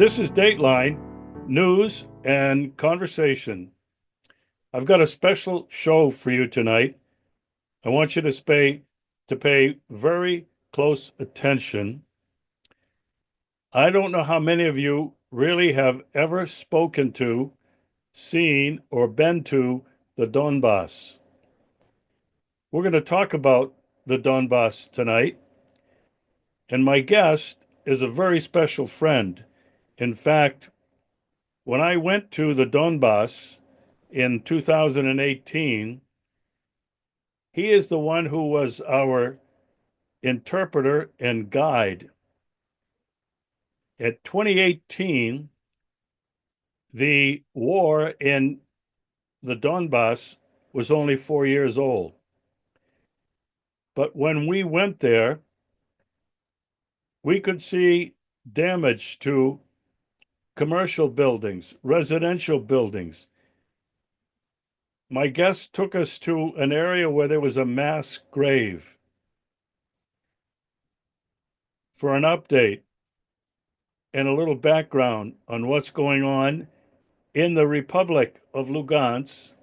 This is Dateline, news and conversation. I've got a special show for you tonight. I want you to pay very close attention. I don't know how many of you really have ever spoken to, seen, or been to the Donbas. We're going to talk about the Donbas tonight, and my guest is a very special friend. In fact, when I went to the Donbas in 2018, he is the one who was our interpreter and guide. At 2018, the war in the Donbas was only 4 years old. But when we went there, we could see damage to commercial buildings, residential buildings. My guest took us to an area where there was a mass grave. For an update and a little background on what's going on in the Republic of Lugansk,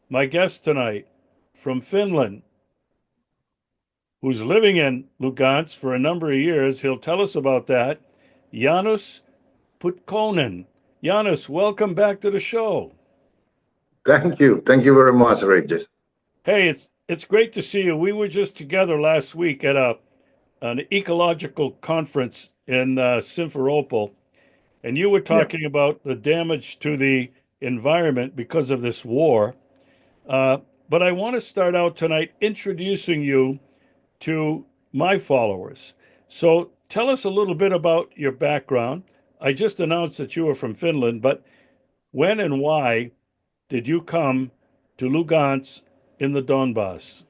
my guest tonight from Finland, who's living in Lugansk for a number of years, he'll tell us about that, Janus Putkonen. Janus, welcome back to the show. Thank you. Thank you very much, Regis. Hey, it's great to see you. We were just together last week at an ecological conference in Simferopol, and you were talking about the damage to the environment because of this war. But I want to start out tonight introducing you to my followers. So tell us a little bit about your background. I just announced that you were from Finland, but when and why did you come to Lugansk in the Donbas?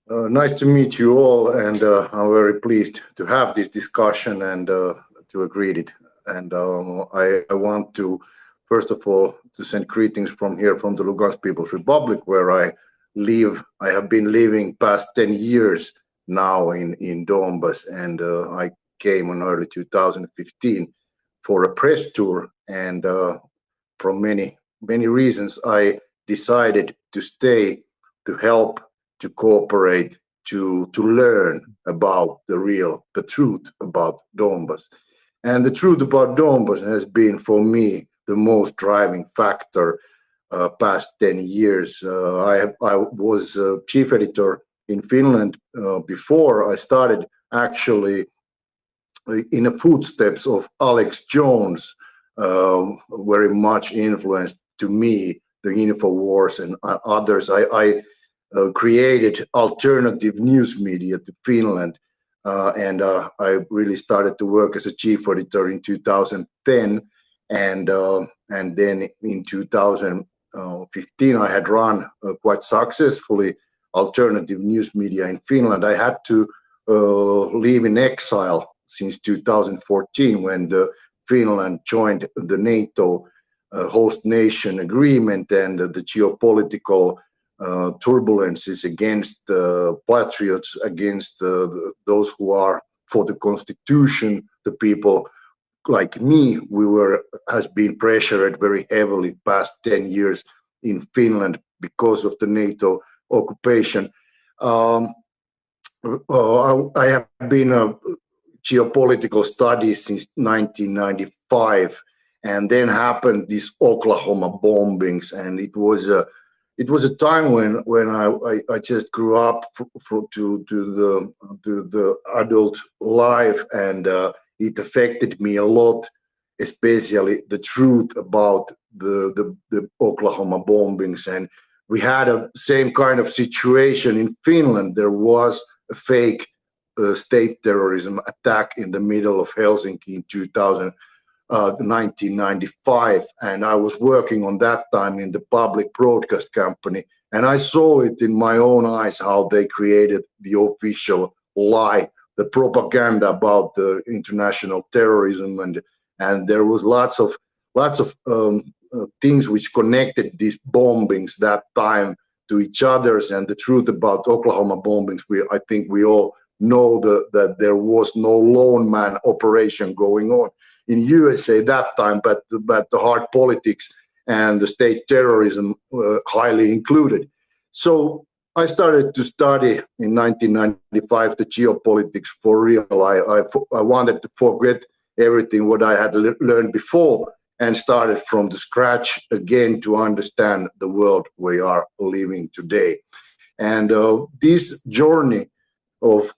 Nice to meet you all, and I'm very pleased to have this discussion and to agree it. And I want to, first of all, to send greetings from here, from the Lugansk People's Republic, where I live. I have been living past 10 years now in Donbas, and I came in early 2015 for a press tour, and from many reasons, I decided to stay, to help, to cooperate, to learn about the truth about Donbas. And the truth about Donbas has been, for me, the most driving factor past 10 years. I was chief editor in Finland before I started, actually in the footsteps of Alex Jones, very much influenced to me, the InfoWars and others. I created alternative news media to Finland, and I really started to work as a chief editor in 2010, and then in 2015 I had run quite successfully alternative news media in Finland. I had to live in exile since 2014 when Finland joined the NATO host nation agreement, and the geopolitical turbulences against patriots, against those who are for the constitution, the people like me, has been pressured very heavily past 10 years in Finland because of the NATO occupation. I have been a geopolitical studies since 1995, and then happened these Oklahoma bombings, and it was a time when I just grew up to the adult life, and it affected me a lot, especially the truth about the Oklahoma bombings. And we had a same kind of situation in Finland. There was a fake state terrorism attack in the middle of Helsinki in 1995, and I was working on that time in the public broadcast company, and I saw it in my own eyes how they created the official lie, the propaganda about the international terrorism, and there was lots of things which connected these bombings that time to each others. And the truth about Oklahoma bombings, I think we all know that there was no lone man operation going on. USA that time, but the hard politics and the state terrorism highly included. So I started to study in 1995 the geopolitics for real. I wanted to forget everything what I had learned before and started from the scratch again to understand the world we are living today. And this journey of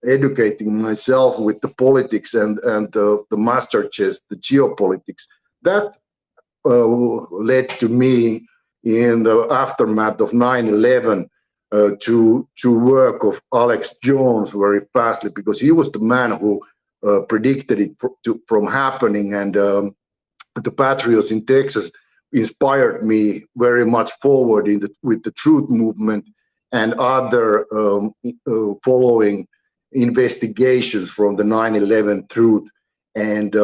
educating myself with the politics and the master chess, the geopolitics, that led to me in the aftermath of 9/11 to work of Alex Jones very fastly, because he was the man who predicted it from happening, and the Patriots in Texas inspired me very much forward with the Truth Movement and other following investigations from the 9/11 truth, and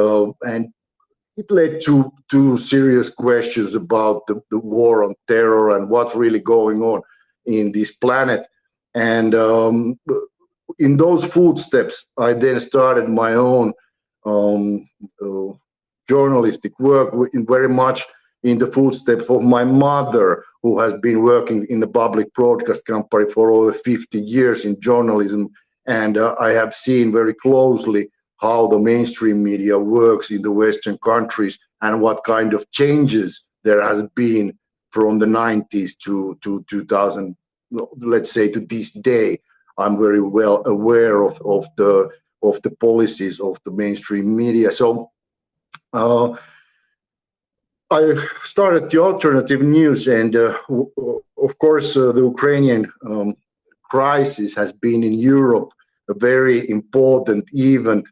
it led to serious questions about the war on terror and what's really going on in this planet. And in those footsteps, I then started my own journalistic work, very much in the footsteps of my mother, who has been working in the public broadcast company for over 50 years in journalism. And I have seen very closely how the mainstream media works in the Western countries and what kind of changes there has been from the 90s to 2000, let's say, to this day. I'm very well aware of the policies of the mainstream media. So I started the alternative news, and of course the Ukrainian crisis has been in Europe a very important event.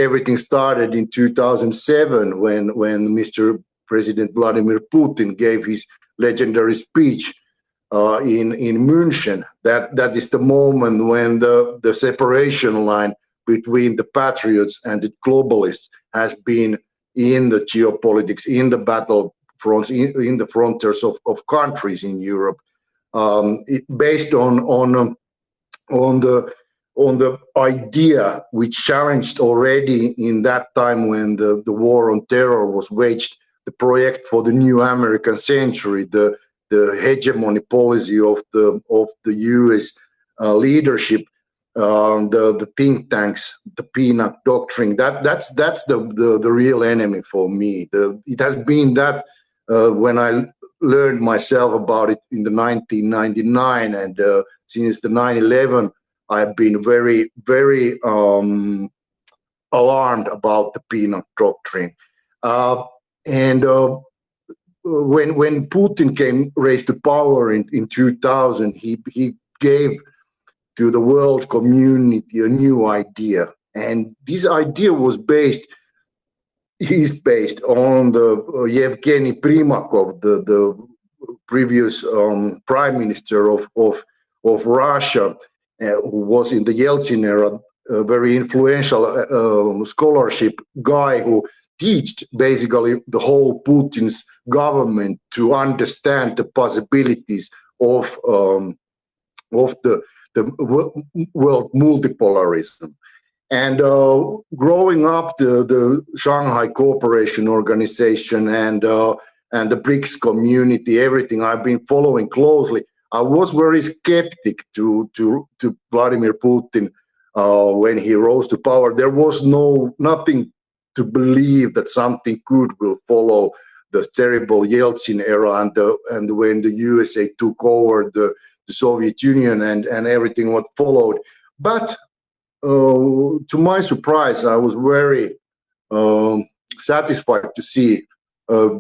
Everything started in 2007 when Mr. President Vladimir Putin gave his legendary speech in München. That is the moment when the separation line between the patriots and the globalists has been in the geopolitics, in the battle fronts, in the frontiers of countries in Europe, based on the idea which challenged already in that time when the war on terror was waged, the project for the new American century, the hegemony policy of the US leadership, the think tanks, the peanut doctrine. That's the real enemy for me. It has been that when I learned myself about it in the 1999, and since the 9/11, I've been very, very alarmed about the peanut doctrine. And when Putin raised to power in 2000, he gave to the world community a new idea, and this idea is based on the Yevgeny Primakov, the previous prime minister of Russia, who was in the Yeltsin era, a very influential scholarship guy who taught basically the whole Putin's government to understand the possibilities of the world multipolarism. And growing up, the Shanghai Cooperation Organization and the BRICS community, everything I've been following closely, I was very skeptic to Vladimir Putin when he rose to power. There was nothing to believe that something good will follow the terrible Yeltsin era and when the USA took over the Soviet Union and everything what followed. But to my surprise, I was very satisfied to see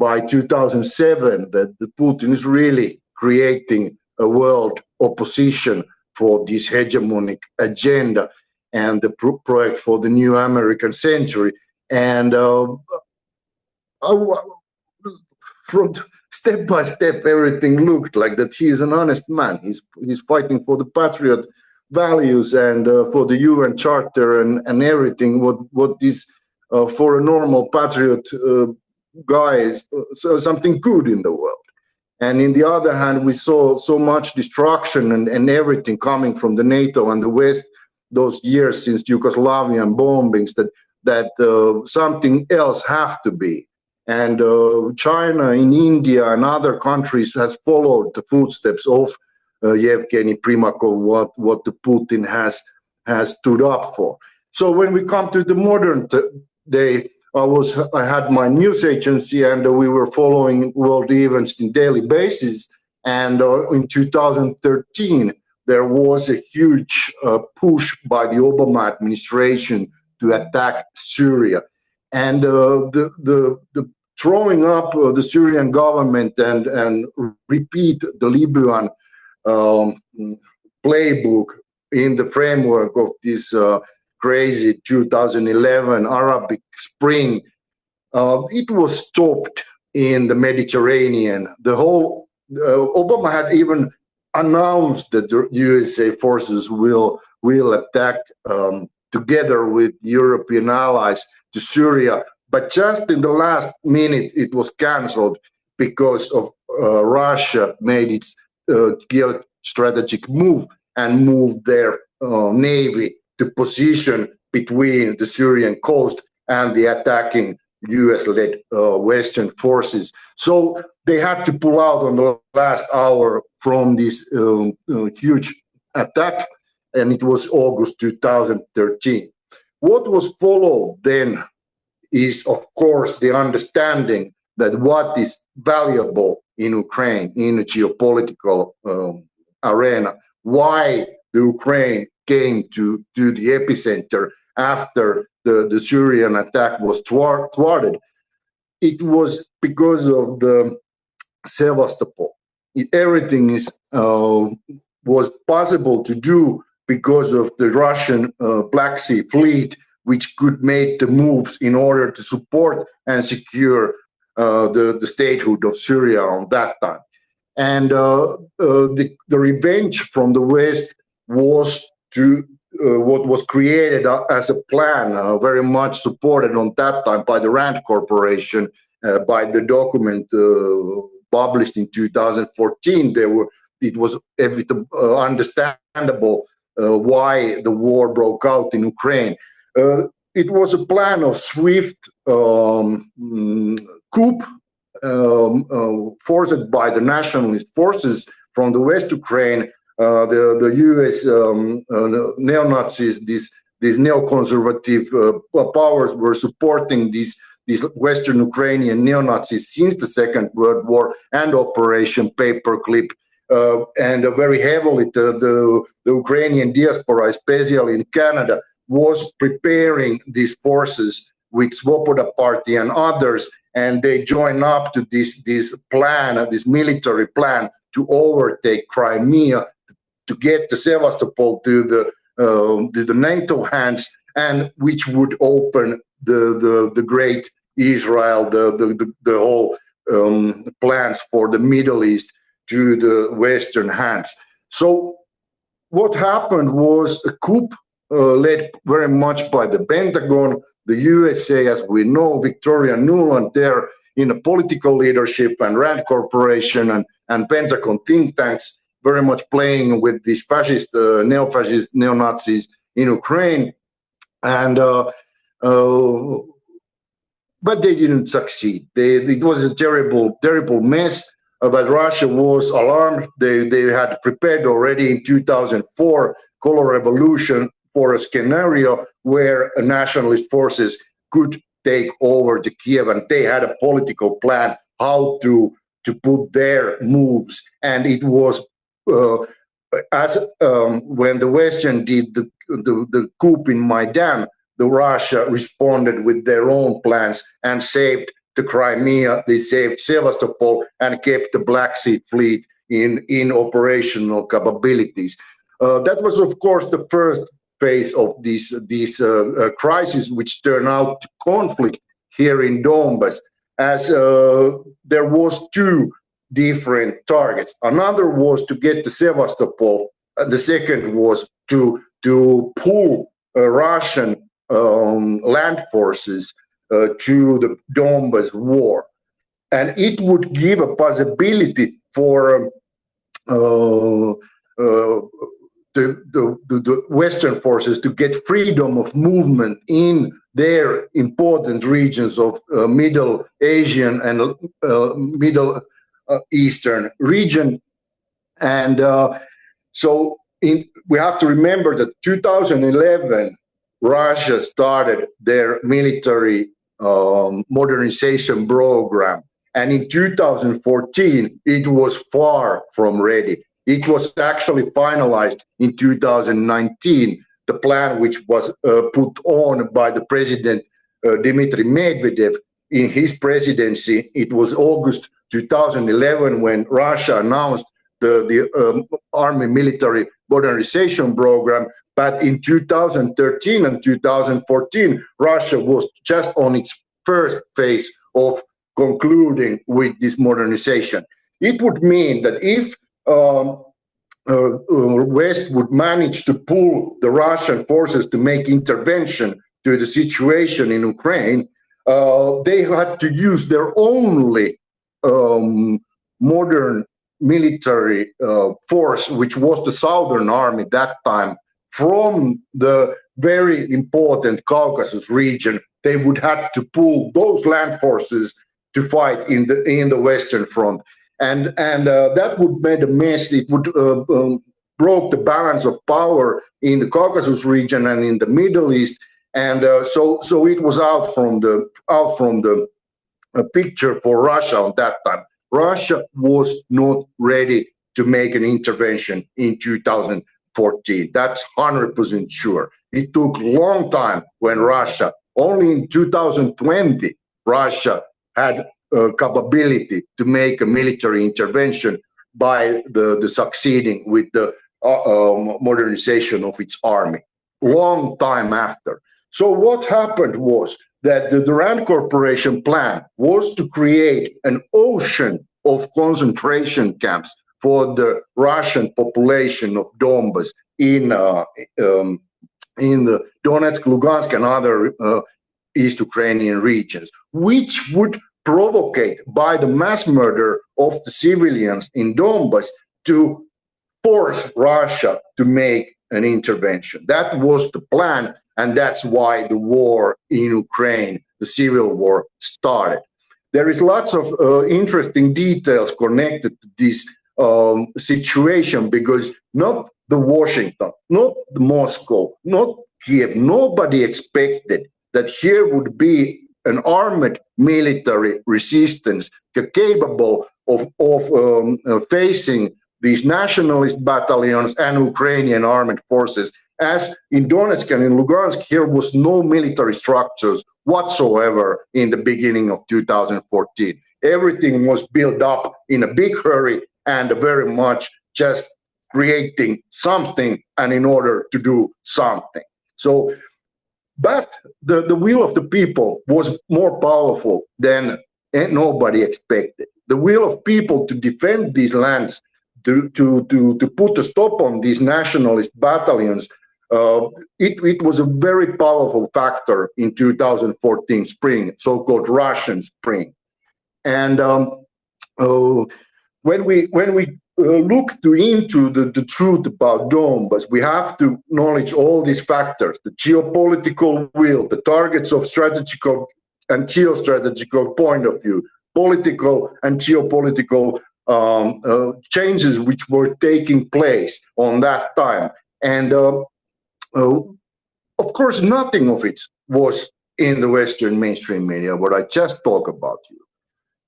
by 2007 that the Putin is really creating a world opposition for this hegemonic agenda and the project for the new American century. And from step by step, everything looked like that he is an honest man. He's fighting for the patriot values and for the UN Charter and everything. What is for a normal patriot guy is something good in the world. And in the other hand, we saw so much destruction and everything coming from the NATO and the West those years since Yugoslavian bombings, that that something else have to be. And China, in India, and other countries has followed the footsteps of Yevgeny Primakov, what the Putin has stood up for. So when we come to the modern day, I had my news agency, and we were following world events in daily basis. And in 2013, there was a huge push by the Obama administration to attack Syria. And the throwing up the Syrian government and repeat the Libyan playbook in the framework of this crazy 2011 Arabic Spring, it was stopped in the Mediterranean. The whole Obama had even announced that the USA forces will attack together with European allies to Syria. But just in the last minute, it was cancelled because of Russia made its geostrategic move and moved their navy to position between the Syrian coast and the attacking US-led Western forces. So they had to pull out on the last hour from this huge attack, and it was August 2013. What was followed then is, of course, the understanding that what is valuable in Ukraine in a geopolitical arena, why the Ukraine came to the epicenter after the Syrian attack was thwarted. It was because of the Sevastopol. Everything was possible to do because of the Russian Black Sea Fleet, which could make the moves in order to support and secure the statehood of Syria on that time. And the revenge from the West was to what was created as a plan, very much supported on that time by the Rand Corporation, by the document published in 2014. It was understandable why the war broke out in Ukraine. It was a plan of swift coup forced by the nationalist forces from the West Ukraine. The US neo-Nazis, these neoconservative powers were supporting these Western Ukrainian neo-Nazis since the Second World War and Operation Paperclip. And very heavily the Ukrainian diaspora, especially in Canada, was preparing these forces with Svoboda Party and others, and they joined up to this plan, this military plan to overtake Crimea, to get the Sevastopol to the NATO hands, and which would open the great Israel, the whole plans for the Middle East to the Western hands. So what happened was a coup led very much by the Pentagon, the USA, as we know, Victoria Nuland there in the political leadership, and Rand Corporation and Pentagon think tanks, very much playing with these fascist, neo-fascist, neo-Nazis in Ukraine. And but they didn't succeed. It was a terrible, terrible mess. But Russia was alarmed. They had prepared already in 2004 color revolution for a scenario where nationalist forces could take over the Kiev, and they had a political plan how to put their moves. And it was when the Western did the coup in Maidan, the Russia responded with their own plans and saved the Crimea, they saved Sevastopol, and kept the Black Sea Fleet in operational capabilities. That was, of course, the first phase of this crisis, which turned out to conflict here in Donbas, as there was two different targets. Another was to get to Sevastopol. The second was to pull Russian land forces to the Donbas war. And it would give a possibility for the Western forces to get freedom of movement in their important regions of Middle Asian and Middle Eastern region. And we have to remember that 2011, Russia started their military modernization program. And in 2014, it was far from ready. It was actually finalized in 2019, the plan which was put on by the president, Dmitry Medvedev, in his presidency. It was August 2011 when Russia announced the army military modernization program. But in 2013 and 2014, Russia was just on its first phase of concluding with this modernization. It would mean that if West would manage to pull the Russian forces to make intervention to the situation in Ukraine, they had to use their only modern military force, which was the Southern Army that time, from the very important Caucasus region. They would have to pull those land forces to fight in the Western Front, and that would make a mess. It would broke the balance of power in the Caucasus region and in the Middle East, and so it was out from the picture for Russia at that time. Russia was not ready to make an intervention in 2014. That's 100% sure. It took a long time when Russia, only in 2020, Russia had capability to make a military intervention by the succeeding with the modernization of its army. Long time after. So what happened was that the Rand Corporation plan was to create an ocean of concentration camps for the Russian population of Donbas in the Donetsk, Lugansk, and other East Ukrainian regions, which would provocate by the mass murder of the civilians in Donbas to force Russia to make an intervention. That was the plan, and that's why the war in Ukraine, the civil war, started. There is lots of interesting details connected to this situation, because not the Washington, not the Moscow, not Kiev, nobody expected that here would be an armed military resistance capable of facing these nationalist battalions and Ukrainian armed forces. As in Donetsk and in Lugansk, here was no military structures whatsoever in the beginning of 2014. Everything was built up in a big hurry and very much just creating something and in order to do something. So, but the will of the people was more powerful than nobody expected. The will of people to defend these lands, to put a stop on these nationalist battalions, it was a very powerful factor in 2014 spring, so-called Russian spring. And when we look into the truth about Donbas, we have to acknowledge all these factors: the geopolitical will, the targets of strategical and geostrategical point of view, political and geopolitical changes which were taking place on that time. And of course, nothing of it was in the Western mainstream media, what I just talked about you.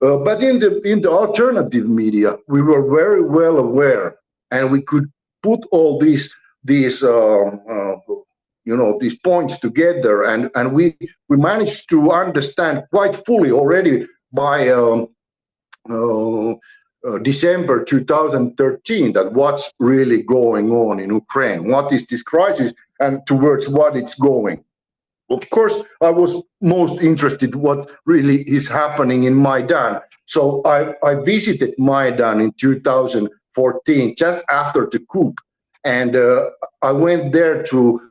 But in the alternative media, we were very well aware, and we could put all these points together, and we managed to understand quite fully already by December 2013 that what's really going on in Ukraine, what is this crisis, and towards what it's going. Of course, I was most interested what really is happening in Maidan. So I visited Maidan in 2014, just after the coup, and I went there to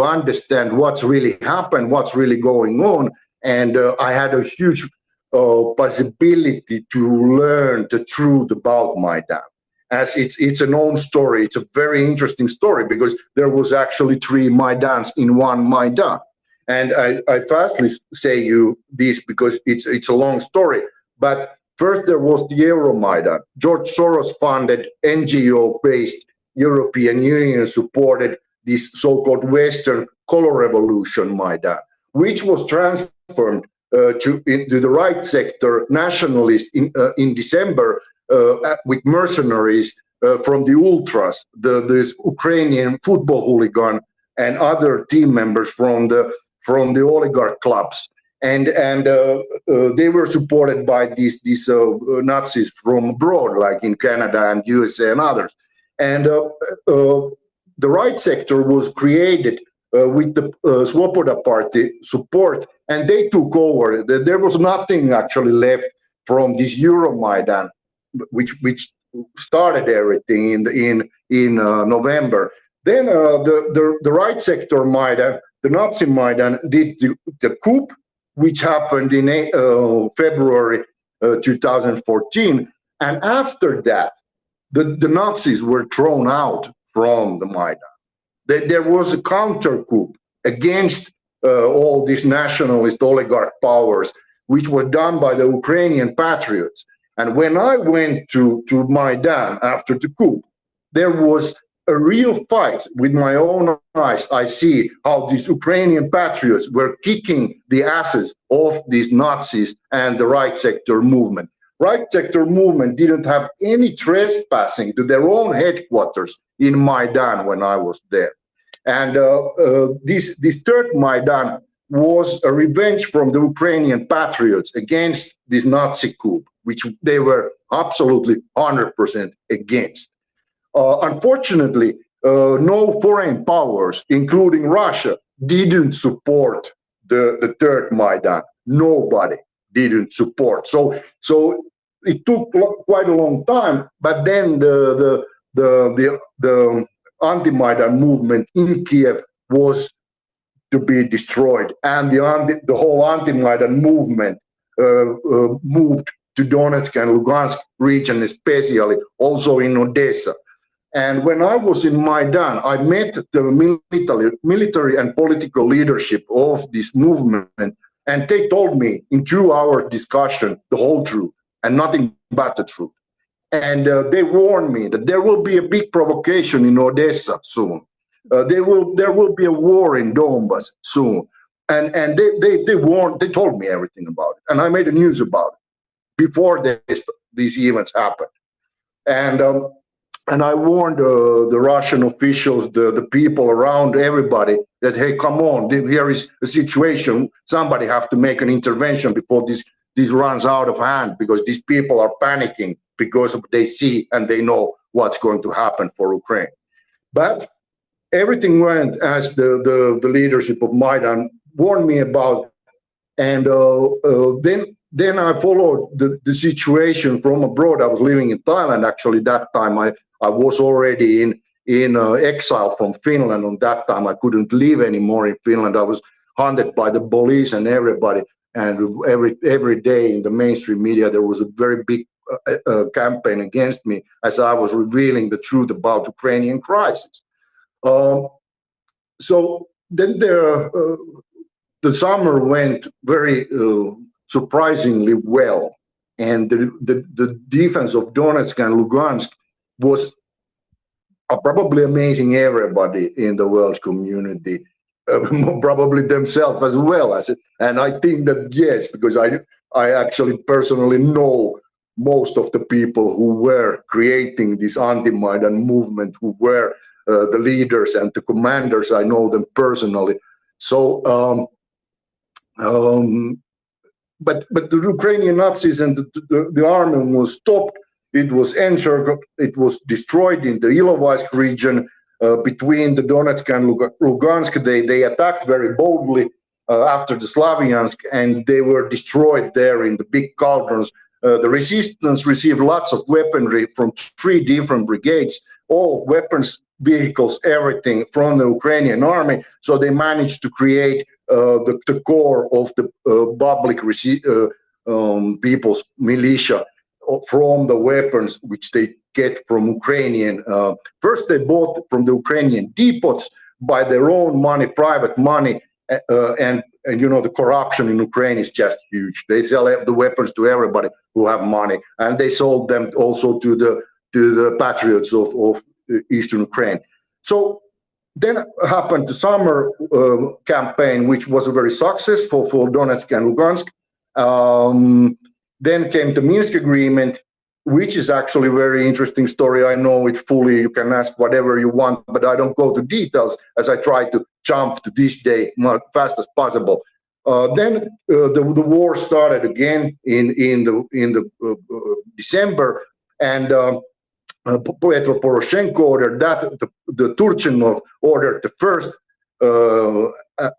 understand what's really happened, what's really going on, and I had a huge possibility to learn the truth about Maidan. as it's a known story. It's a very interesting story because there was actually 3 Maidans in one Maidan. And I fastly say you this because it's a long story. But first there was the Euromaidan. George Soros funded, NGO-based, European Union supported this so-called Western color revolution Maidan, which was transformed into the right sector nationalist in December with mercenaries from the ultras, this Ukrainian football hooligan and other team members from the oligarch clubs. And they were supported by these Nazis from abroad, like in Canada and USA and others. And the right sector was created with the Svoboda party support, and they took over. There was nothing actually left from this Euromaidan, which started everything in November. Then the right sector Maidan, the Nazi Maidan, did the coup, which happened in February 2014. And after that, the Nazis were thrown out from the Maidan. There was a counter coup against all these nationalist oligarch powers, which was done by the Ukrainian patriots. And when I went to Maidan after the coup, there was a real fight. With my own eyes, I see how these Ukrainian patriots were kicking the asses of these Nazis and the right sector movement. Right sector movement didn't have any trespassing to their own headquarters in Maidan when I was there. And this third Maidan was a revenge from the Ukrainian patriots against this Nazi coup, which they were absolutely 100% against. Unfortunately, no foreign powers, including Russia, didn't support the third Maidan. Nobody didn't support. So it took quite a long time, but then the anti-Maidan movement in Kiev was to be destroyed, and the whole anti-Maidan movement moved to Donetsk and Lugansk region, especially also in Odessa. And when I was in Maidan, I met the military and political leadership of this movement, and they told me in 2-hour discussion the whole truth and nothing but the truth. And they warned me that there will be a big provocation in Odessa soon. There will be a war in Donbas soon. And they told me everything about it. And I made a news about it before these events happened. And I warned the Russian officials, the people around, everybody, that, hey, come on, here is a situation. Somebody have to make an intervention before this runs out of hand, because these people are panicking because they see and they know what's going to happen for Ukraine. But everything went as the leadership of Maidan warned me about. And then I followed the situation from abroad. I was living in Thailand, actually. That time I was already in exile from Finland. On that time, I couldn't live anymore in Finland. I was hunted by the police and everybody. And every day in the mainstream media, there was a very big campaign against me as I was revealing the truth about Ukrainian crisis. So then the summer went very surprisingly well, and the defense of Donetsk and Lugansk was probably amazing everybody in the world community, probably themselves as well as it. And I think that yes, because I actually personally know most of the people who were creating this anti-Maidan movement, who were the leaders and the commanders. I know them personally. So, but the Ukrainian Nazis and the army was stopped. It was encircled. It was destroyed in the Ilovaisk region between the Donetsk and Lugansk. They attacked very boldly after the Slaviansk, and they were destroyed there in the big cauldrons. The resistance received lots of weaponry from 3 different brigades, all weapons, vehicles, everything from the Ukrainian army. So they managed to create the core of the public people's militia from the weapons which they get from Ukrainian. First, they bought from the Ukrainian depots by their own money, private money, and you know, the corruption in Ukraine is just huge. They sell the weapons to everybody who have money, and they sold them also to the patriots of Eastern Ukraine. So then happened the summer campaign, which was very successful for Donetsk and Lugansk. Then came the Minsk agreement, which is actually a very interesting story. I know it fully. You can ask whatever you want, but I don't go to details as I try to jump to this day as fast as possible. Then the war started again in December, and Petro Poroshenko ordered that. The Turchinov ordered the first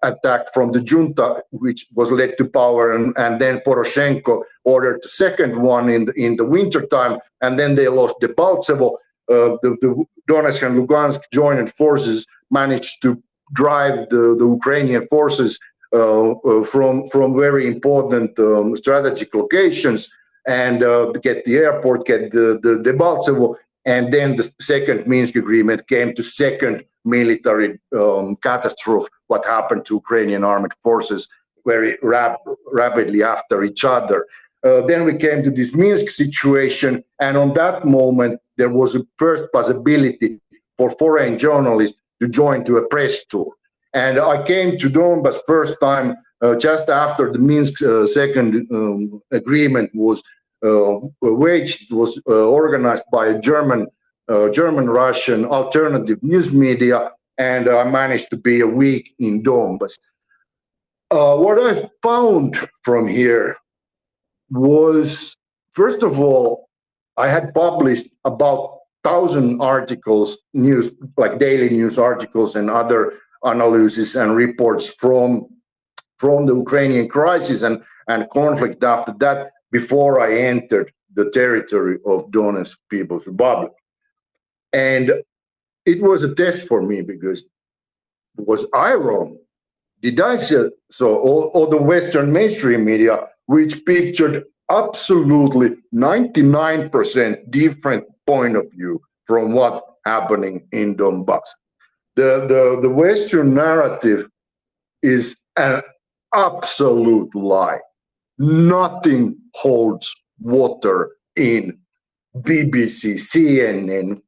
attack from the junta, which was led to power, and then Poroshenko ordered the second one in the wintertime, and then they lost Debaltsevo. The Donetsk and Lugansk joint forces managed to drive the Ukrainian forces from very important strategic locations and get the airport, get the Debaltsevo. And then the second Minsk agreement came to second military catastrophe, what happened to Ukrainian armed forces very rapidly after each other. Then we came to this Minsk situation, and on that moment, there was a first possibility for foreign journalists to join to a press tour. And I came to Donbas first time just after the Minsk second agreement was waged. It was organized by a German-Russian alternative news media, and I managed to be a week in Donbas. What I found from here was, first of all, I had published about 1,000 articles, news, like daily news articles and other analysis and reports from the Ukrainian crisis and conflict after that, before I entered the territory of Donetsk People's Republic. And it was a test for me, because was I wrong? Did I say so? All the Western mainstream media, which pictured absolutely 99% different point of view from what happening in Donbas. The Western narrative is an absolute lie. Nothing holds water in BBC, CNN,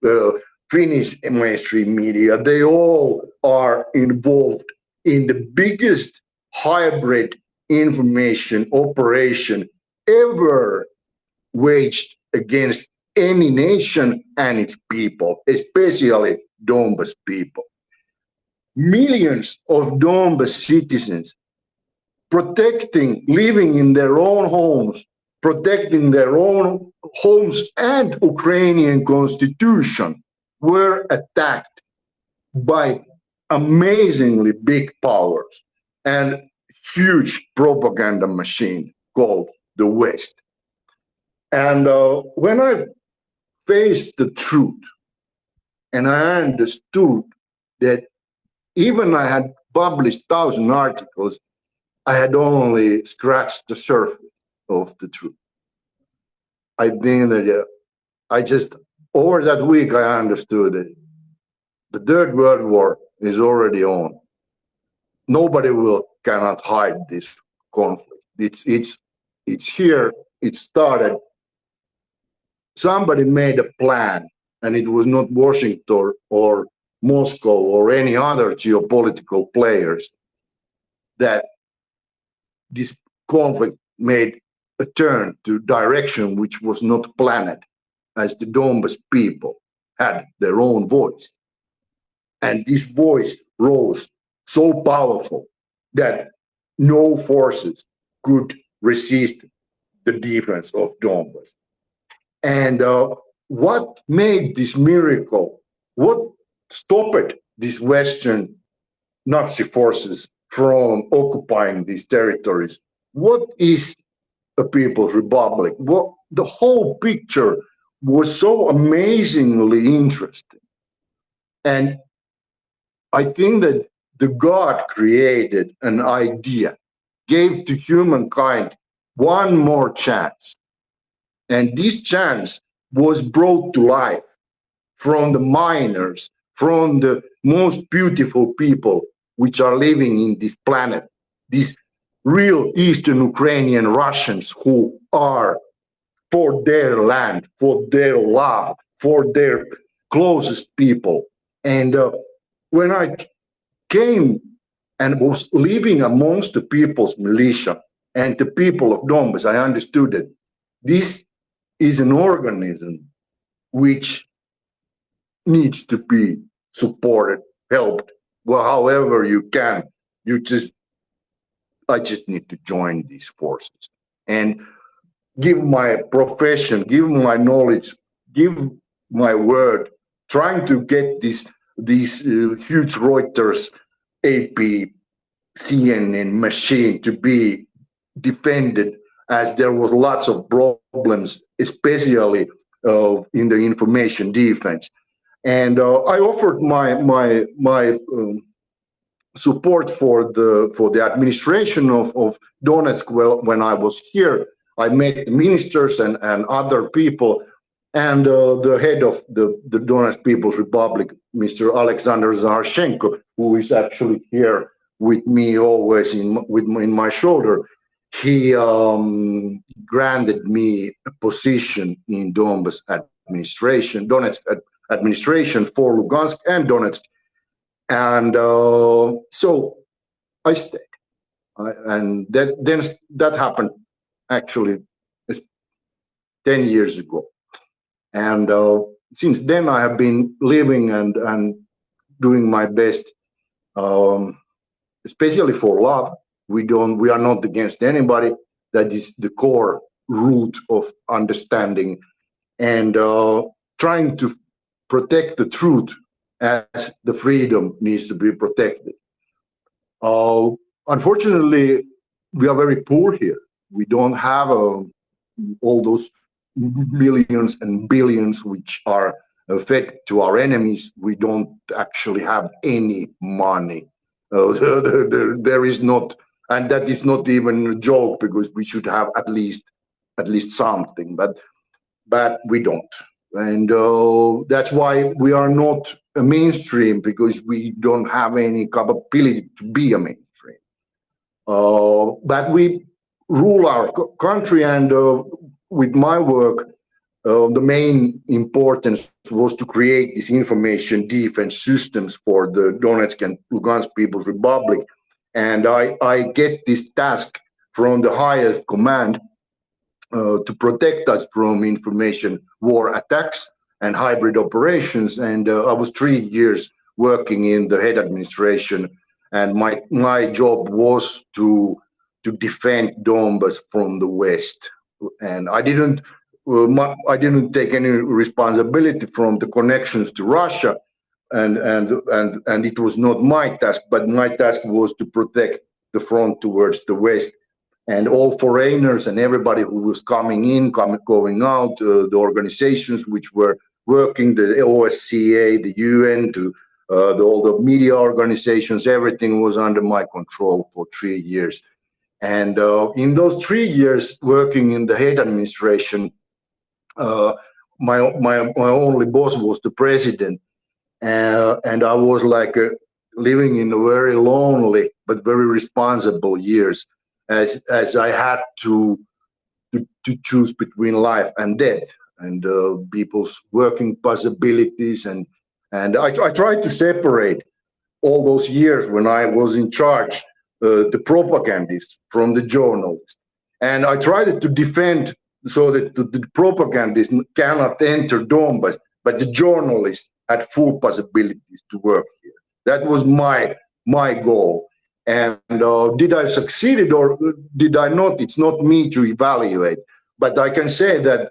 Finnish mainstream media. They all are involved in the biggest hybrid information operation ever waged against any nation and its people, especially Donbas people. Millions of Donbas citizens living in their own homes, protecting their own homes and Ukrainian constitution, were attacked by amazingly big powers and huge propaganda machine called the West. And when I faced the truth and I understood that even I had published 1,000 articles, I had only scratched the surface of the truth. I think that over that week, I understood that the Third World War is already on. Nobody cannot hide this conflict. It's here. It started. Somebody made a plan, and it was not Washington or Moscow or any other geopolitical players, that this conflict made a turn to direction which was not planned, as the Donbas people had their own voice. And this voice rose so powerful that no forces could resist the defense of Donbas. And what made this miracle, what stopped these Western Nazi forces from occupying these territories? What is a People's Republic? What, the whole picture was so amazingly interesting. And I think that the God created an idea, gave to humankind one more chance. And this chance was brought to life from the miners, from the most beautiful people which are living in this planet, these real Eastern Ukrainian Russians who are for their land, for their love, for their closest people. And when I came and was living amongst the people's militia and the people of Donbas, I understood that this is an organism which needs to be supported, helped, well, however you can. I just need to join these forces and give my profession, give my knowledge, give my word, trying to get these huge Reuters, AP, CNN machine to be defended, as there was lots of problems, especially in the information defense. And I offered my support for the administration of Donetsk. Well, when I was here, I met ministers and other people, and the head of the Donetsk People's Republic, Mr. Alexander Zaharchenko, who is actually here with me always in my shoulder. He granted me a position in Donbas administration, Donetsk administration for Lugansk and Donetsk. And so I stayed, and that happened actually 10 years ago. And since then, I have been living and doing my best, especially for love. We are not against anybody. That is the core root of understanding, and trying to protect the truth as the freedom needs to be protected. Unfortunately, we are very poor here. We don't have all those millions and billions which are fed to our enemies. We don't actually have any money. There is not, and that is not even a joke, because we should have at least something, but we don't. And that's why we are not a mainstream, because we don't have any capability to be a mainstream. But we rule our country, and with my work, the main importance was to create these information defense systems for the Donetsk and Lugansk People's Republic. And I get this task from the highest command to protect us from information war attacks and hybrid operations. And I was 3 years working in the head administration, and my job was to defend Donbas from the West. And I didn't take any responsibility from the connections to Russia, and it was not my task. But my task was to protect the front towards the West. And all foreigners and everybody who was coming in, going out, the organizations which were working, the OSCE, the UN, all the media organizations, everything was under my control for 3 years. And in those 3 years working in the head administration, my only boss was the president. And I was like living in a very lonely but very responsible years, as I had to choose between life and death, and people's working possibilities, and I tried to separate all those years when I was in charge, the propagandists from the journalists, and I tried to defend so that the propagandists cannot enter Donbas, but the journalists had full possibilities to work here. That was my goal. And did I succeed or did I not? It's not me to evaluate, but I can say that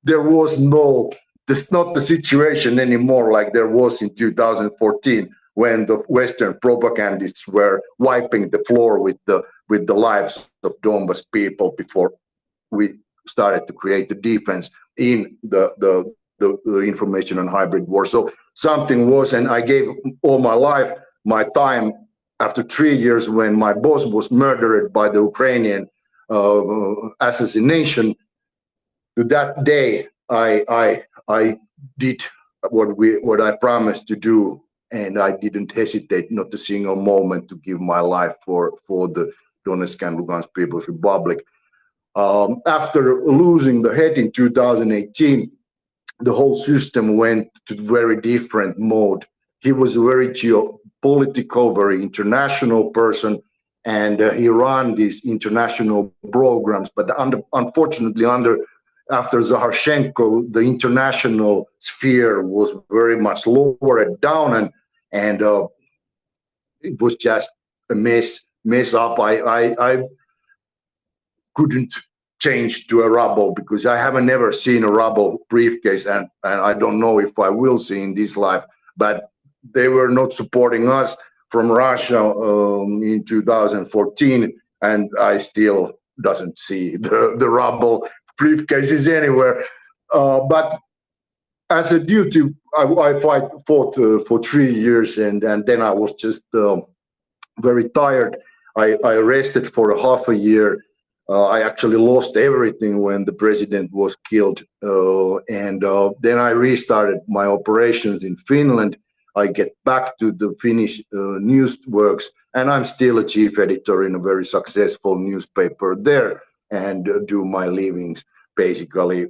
there was not the situation anymore like there was in 2014, when the Western propagandists were wiping the floor with the lives of Donbas people before we started to create the defense in the information on hybrid war. So something was, and I gave all my life, my time, after 3 years when my boss was murdered by the Ukrainian assassination, to that day, I did what I promised to do, and I didn't hesitate, not a single moment, to give my life for the Donetsk and Lugansk People's Republic. After losing the head in 2018, the whole system went to very different mode. He was a very geopolitical, very international person, and he ran these international programs. But unfortunately, after Zaharchenko, the international sphere was very much lowered down, and it was just a mess up. I couldn't change to a rubble because I haven't ever seen a rubble briefcase, and I don't know if I will see in this life. But they were not supporting us from Russia in 2014, and I still doesn't see the rubble briefcases anywhere. But as a duty, I fought for 3 years, and then I was just very tired. I rested for a half a year. I actually lost everything when the president was killed, and then I restarted my operations in Finland. I get back to the Finnish news works, and I'm still a chief editor in a very successful newspaper there, and do my livings basically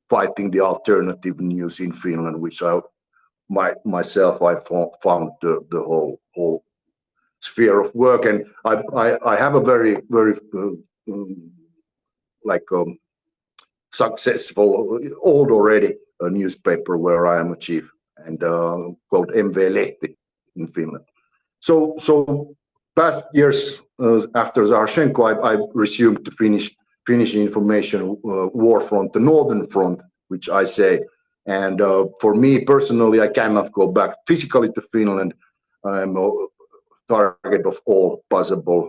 fighting the alternative news in Finland, which I found the whole sphere of work, and I have a very successful old already newspaper where I am a chief, and called MV Lehti in Finland. So past years after Zaharchenko, I resumed to Finnish information war front, the northern front, which I say. And for me personally, I cannot go back physically to Finland. I'm a target of all possible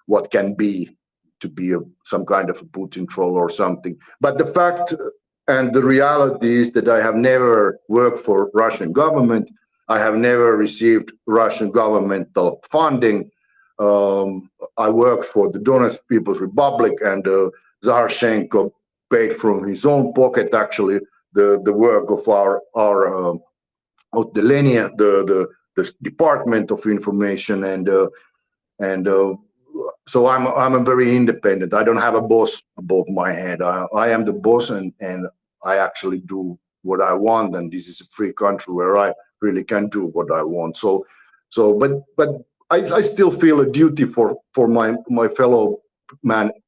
what can be to be some kind of a Putin troll or something. But the fact and the reality is that I have never worked for Russian government. I have never received Russian governmental funding. I work for the Donetsk People's Republic, and Zaharchenko paid from his own pocket actually the work of our of the Lenia, the Department of Information, and so I'm a very independent. I don't have a boss above my head. I am the boss, and I actually do what I want, and this is a free country where I really can do what I want. But I still feel a duty for my fellow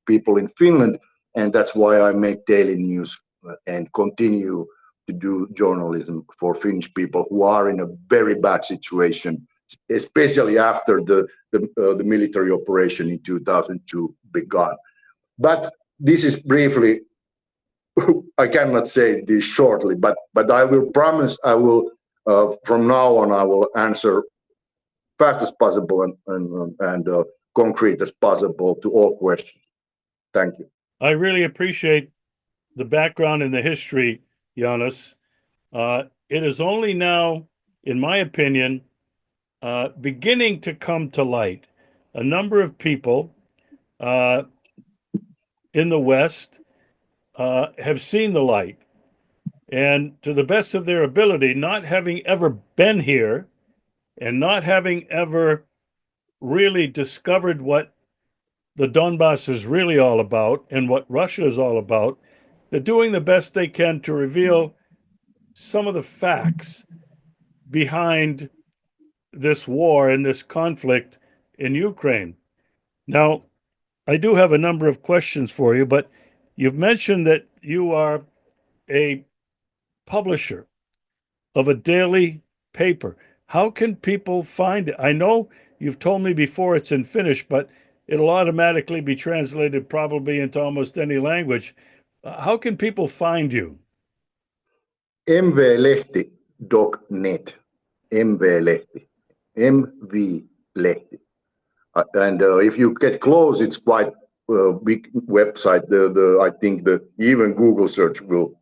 people in Finland, and that's why I make daily news and continue to do journalism for Finnish people who are in a very bad situation, especially after the military operation in 2002 began. But this is briefly. I cannot say this shortly, but I will promise I will from now on I will answer fast as possible and concrete as possible to all questions. Thank you. I really appreciate the background and the history, Janus. It is only now, in my opinion, beginning to come to light. A number of people in the West have seen the light, and to the best of their ability, not having ever been here and not having ever really discovered what the Donbas is really all about and what Russia is all about, they're doing the best they can to reveal some of the facts behind this war and this conflict in Ukraine. Now, I do have a number of questions for you, but you've mentioned that you are a publisher of a daily paper. How can people find it? I know you've told me before it's in Finnish, but it'll automatically be translated probably into almost any language. How can people find you? mvlehti.net. mvlehti. mvlehti. And if you get close, it's quite a big website. I think that even Google search will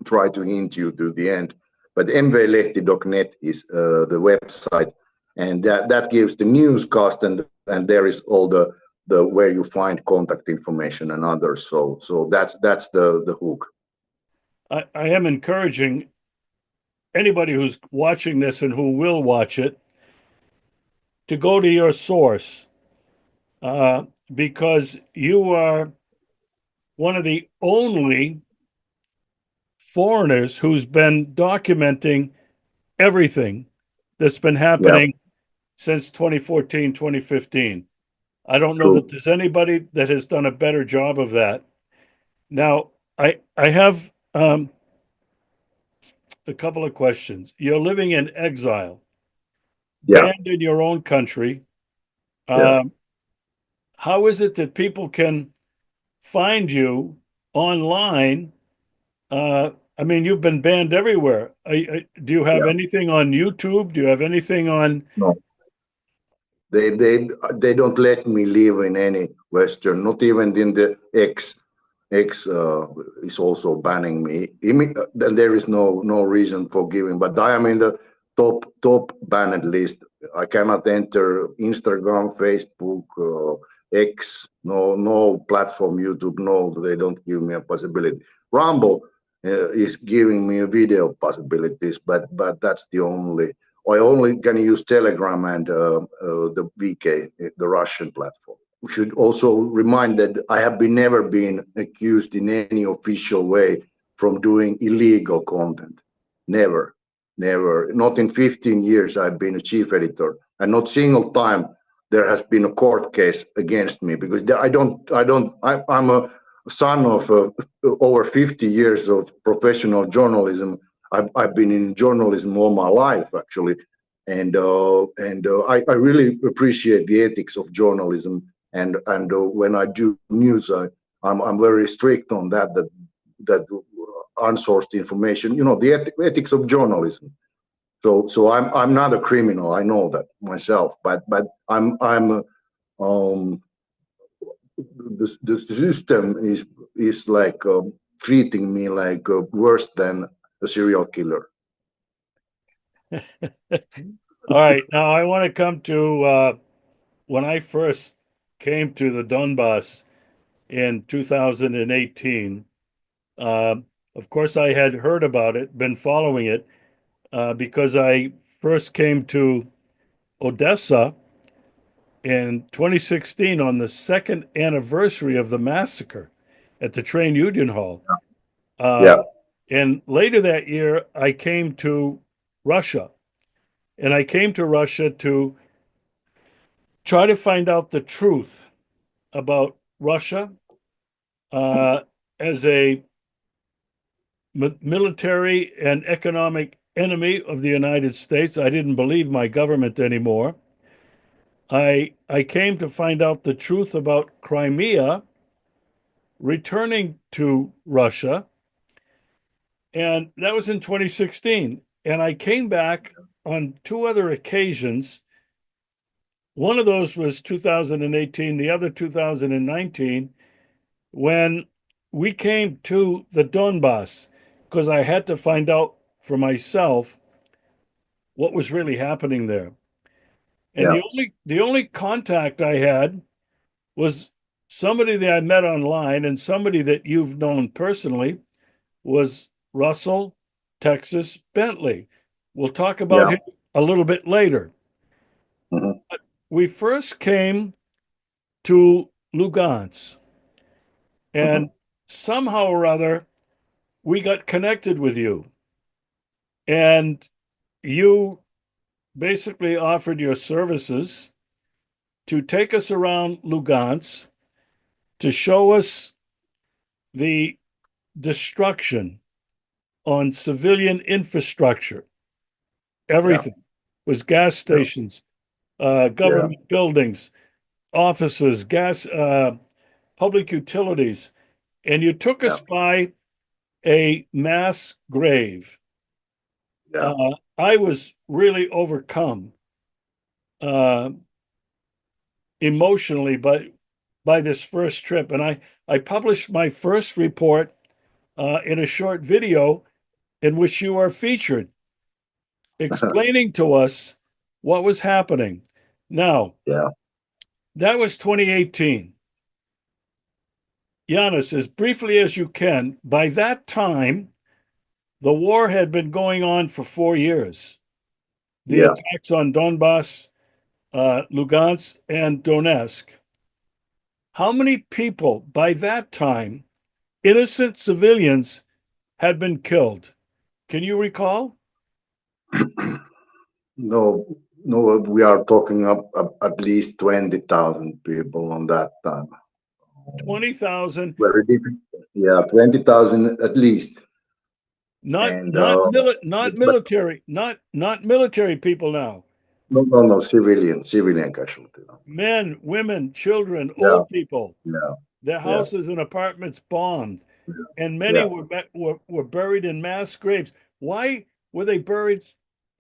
try to hint you to the end. But mvlehti.net is the website, and that gives the newscast and and there is all the where you find contact information and others. So that's the hook. I am encouraging anybody who's watching this and who will watch it to go to your source, because you are one of the only foreigners who's been documenting everything that's been Yeah, happening since 2014, 2015. I don't know that true. there's anybody that has done a better job of that. Now, I have a couple of questions. You're living in exile, Yeah, banned in your own country. yeah. Um, how is it that people can find you online? I mean, you've been banned everywhere. Do you have Yeah. anything on YouTube? Do you have anything on? No, they don't let me live in any Western, not even in the X. X is also banning me. Then there is no reason for giving, but I am in the top banned list. I cannot enter Instagram, Facebook, X, no platform, YouTube. No, they don't give me a possibility. Rumble is giving me a video possibilities, but that's the only. I only can use Telegram and the VK, the Russian platform. We should also remind that I have never been accused in any official way from doing illegal content. Never, never. Not in 15 years I've been a chief editor, and not single time there has been a court case against me, because I'm a son of over 50 years of professional journalism. I've been in journalism all my life, actually, and I really appreciate the ethics of journalism. And when I do news, I'm very strict on that unsourced information. You know, the ethics of journalism. So I'm not a criminal. I know that myself, but I'm the system is like treating me like worse than a serial killer. All right, now I want to come to when I first came to the Donbas in 2018. Uh, of course, I had heard about it, been following it, because I first came to Odessa in 2016 on the second anniversary of the massacre at the train union hall. Uh, Yeah, and later that year, I came to Russia. And I came to Russia to try to find out the truth about Russia uh, as a military and economic enemy of the United States. I didn't believe my government anymore. I came to find out the truth about Crimea returning to Russia, and that was in 2016. And I came back on two other occasions. One of those was 2018, the other 2019, when we came to the Donbas, because I had to find out for myself what was really happening there. And yeah, the only contact I had was somebody that I met online, and somebody that you've known personally was Russell Texas Bentley. We'll talk about yeah. him a little bit later. Mhm. We first came to Lugansk, and Mhm. somehow or other, we got connected with you. And you basically offered your services to take us around Lugansk to show us the destruction on civilian infrastructure. Yeah, Everything was gas yeah, stations, yeah, government buildings, offices, gas, public utilities. And you took yeah, us by a mass grave. yeah. I was really overcome uh, emotionally by this first trip, and I published my first report in a short video in which you are featured, explaining to us what was happening. Now, Yeah, That was 2018. Janus, as briefly as you can, by that time, the war had been going on for 4 years. The Yeah. attacks on Donbas, Lugansk, and Donetsk. How many people by that time, innocent civilians, had been killed? Can you recall? No, no, we are talking up at least 20,000 people on that time. 20,000. Very difficult. Yeah, 20,000 at least. Not And not mili- not but military, not military people now. no, civilian casualty. Men, women, children, Yeah, old people. yeah, Their yeah, houses and apartments bombed, and many yeah. were buried in mass graves. Why were they buried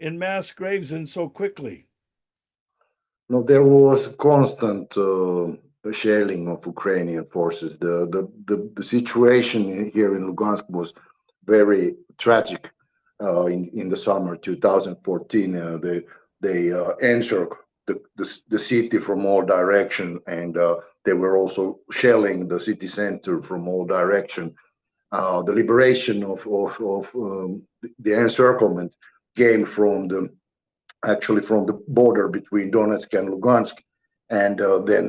in mass graves and so quickly? No, there was constant shelling of Ukrainian forces. The situation here in Lugansk was very tragic in the summer 2014. They entered the city from all directions, and they were also shelling the city center from all directions. The liberation of the encirclement came from the actually from the border between Donetsk and Lugansk, and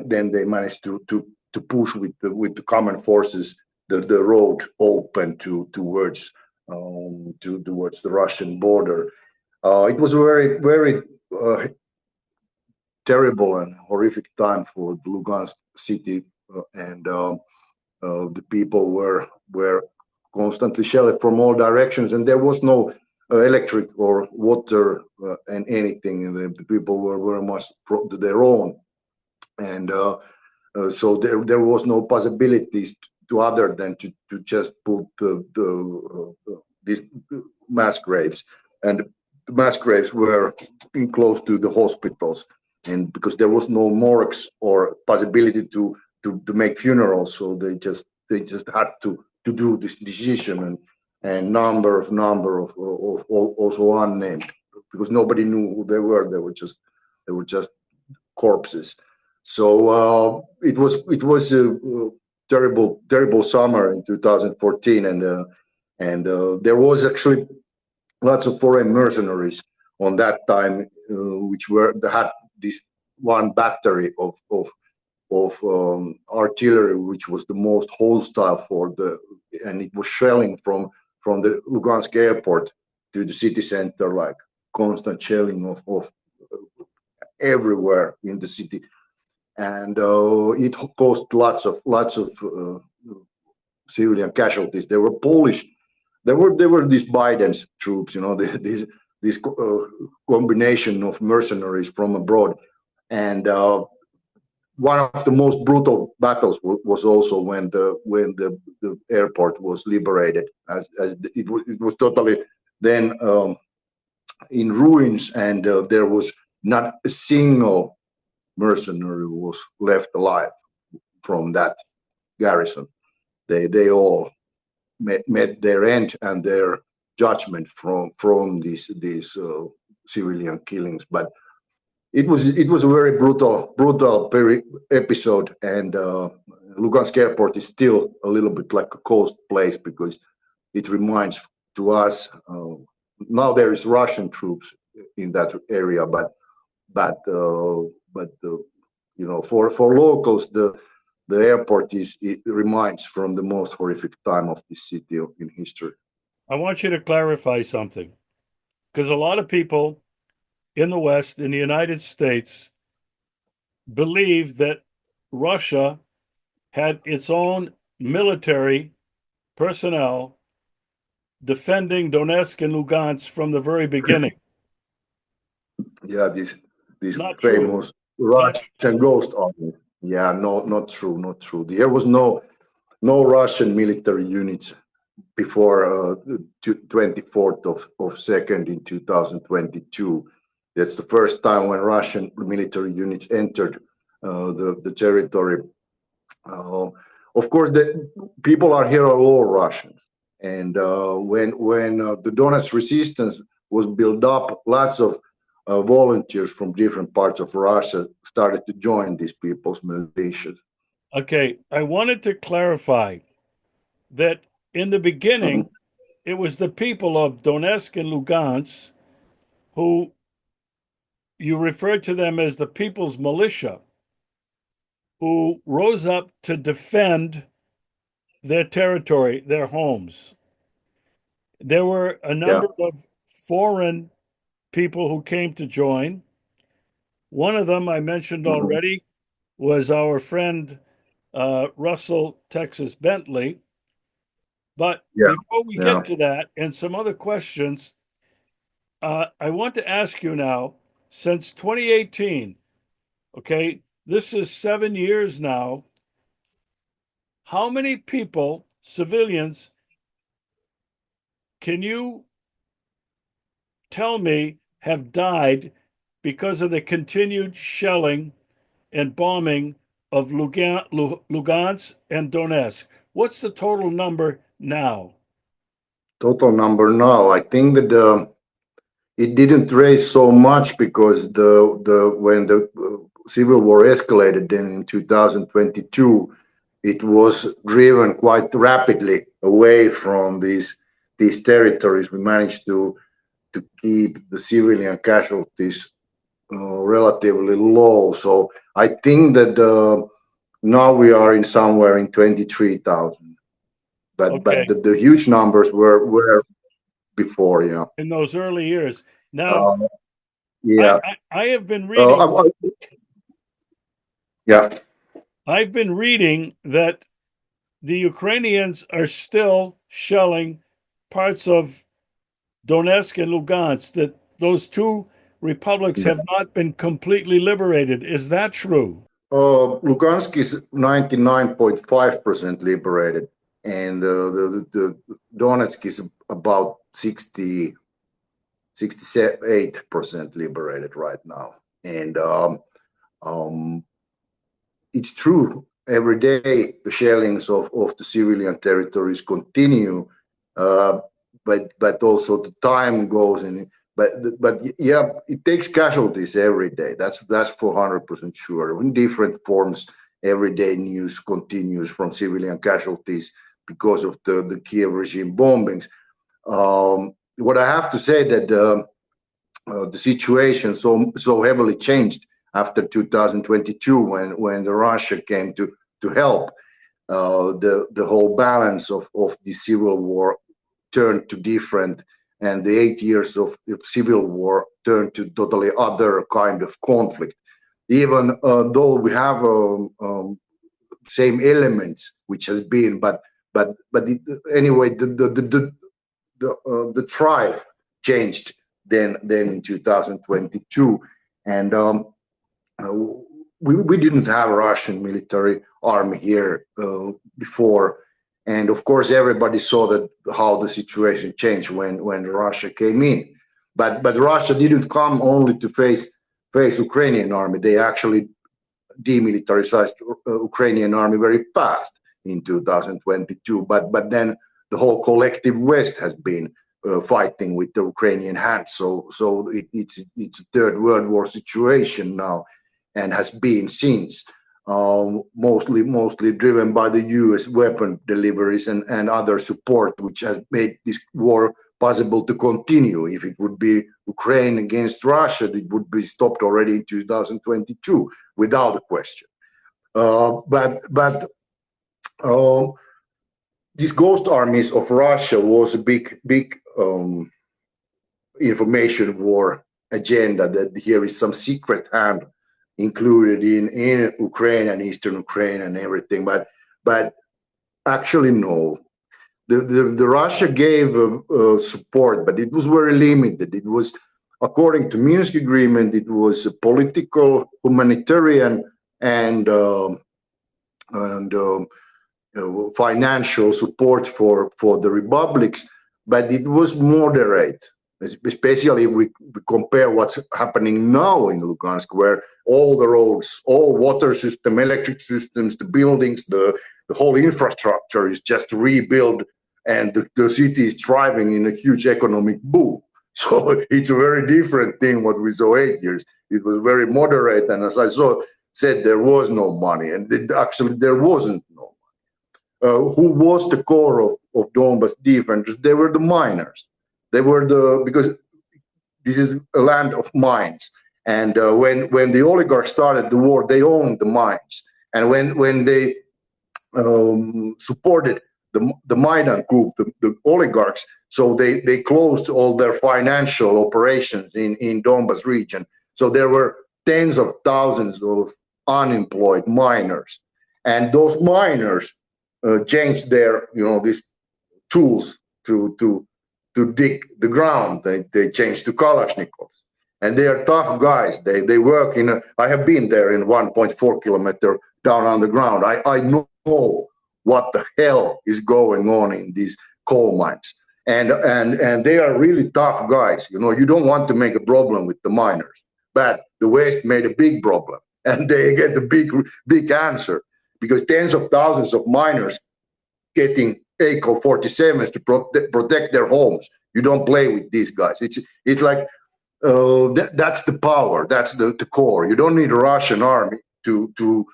then they managed to push with the common forces the road open towards the Russian border. It was a very terrible and horrific time for the Lugansk city, and the people were constantly shelled from all directions, and there was no electric or water and anything. And the people were very much to their own, and so there was no possibilities to other than to just put these mass graves, and the mass graves were in close to the hospitals, and because there was no morgues or possibility to make funerals, so they just had to do this decision, and number of also unnamed, because nobody knew who they were. They were just corpses. So it was a terrible summer in 2014, and there was actually lots of foreign mercenaries on that time, which had this one battery of artillery, which was the most hostile and it was shelling from the Lugansk airport to the city center, like constant shelling of everywhere in the city, and it caused lots of civilian casualties. They were Polish. They were these Biden's troops, this combination of mercenaries from abroad, and one of the most brutal battles was also when the airport was liberated, as it was totally then in ruins, and there was not a single mercenary who was left alive from that garrison. They all met their end and their judgment from these civilian killings. But it was a very brutal episode, and Lugansk airport is still a little bit like a coast place, because it reminds to us, now there is Russian troops in that area, but for locals, the airport it reminds from the most horrific time of this city in history. I want you to clarify something, because a lot of people in the West, in the United States, believe that Russia had its own military personnel defending Donetsk and Lugansk from the very beginning. Yeah, this Not true. famous Not Russian ghost army. Yeah, no, not true, not true. There was no Russian military units before 24th of second in 2022. That's the first time when Russian military units entered the territory. Uh, of course, the people are here are all Russians, and when the Donetsk resistance was built up, lots of volunteers from different parts of Russia started to join these people's militias. Okay, I wanted to clarify that in the beginning, it was the people of Donetsk and Lugansk who you referred to them as the people's militia, who rose up to defend their territory, their homes. There were a number of foreign people who came to join. One of them I mentioned already was our friend Russell Texas Bentley. But before we get to that and some other questions, I want to ask you now, since 2018, okay, this is 7 years now, how many people, civilians, can you tell me have died because of the continued shelling and bombing of Lugansk and Donetsk? What's the total number now? Total number now, I think that it didn't raise so much because when the civil war escalated then in 2022, it was driven quite rapidly away from these territories. We managed to keep the civilian casualties relatively low. So I think that now we are in somewhere in 23,000. But the huge numbers were before, in those early years. Now, I have been reading. I've been reading that the Ukrainians are still shelling parts of Donetsk and Lugansk, that those two republics have not been completely liberated. Is that true? Lugansk is 99.5% liberated, and the Donetsk is about 68% liberated right now. And it's true, every day the shellings of the civilian territories continue, but also the time goes in. But yeah, it takes casualties every day. That's for 100% sure. In different forms, everyday news continues from civilian casualties because of the Kiev regime bombings. What I have to say that the situation so heavily changed after 2022 when Russia came to help. The whole balance of the civil war turned to different, and the 8 years of civil war turned to totally other kind of conflict. Even though we have same elements, which has been, anyway, the drive changed then in 2022, and we didn't have a Russian military army here before. And of course, everybody saw that how the situation changed when Russia came in. But Russia didn't come only to face Ukrainian army. They actually demilitarized Ukrainian army very fast in 2022. But then the whole collective West has been fighting with the Ukrainian hands. So it's a third World War situation now, and has been since. Mostly driven by the US weapon deliveries and other support, which has made this war possible to continue. If it would be Ukraine against Russia, it would be stopped already in 2022 without a question. But these ghost armies of Russia was a big information war agenda, that here is some secret hand included in Ukraine and Eastern Ukraine and everything, but actually no. The Russia gave support, but it was very limited. It was, according to Minsk agreement, it was a political, humanitarian, and financial support for the republics, but it was moderate. Especially if we compare what's happening now in Lugansk, where all the roads, all water system, electric systems, the buildings, the whole infrastructure is just rebuilt, and the city is thriving in a huge economic boom. So it's a very different thing what we saw 8 years. It was very moderate, and as I said, there was no money, and actually there wasn't no money. Who was the core of Donbas defenders? They were the miners. They were because this is a land of mines, and when the oligarchs started the war, they owned the mines, and when they supported the Maidan coup, the oligarchs, so they closed all their financial operations in Donbas region. So there were tens of thousands of unemployed miners, and those miners changed their these tools to dig the ground. They changed to Kalashnikovs, and they are tough guys. They work I have been there in 1.4 kilometer down on the ground. I know what the hell is going on in these coal mines, and they are really tough guys. You don't want to make a problem with the miners, but the West made a big problem, and they get the big answer, because tens of thousands of miners getting AK-47s to protect their homes. You don't play with these guys. It's like that's the power. That's the core. You don't need a Russian army to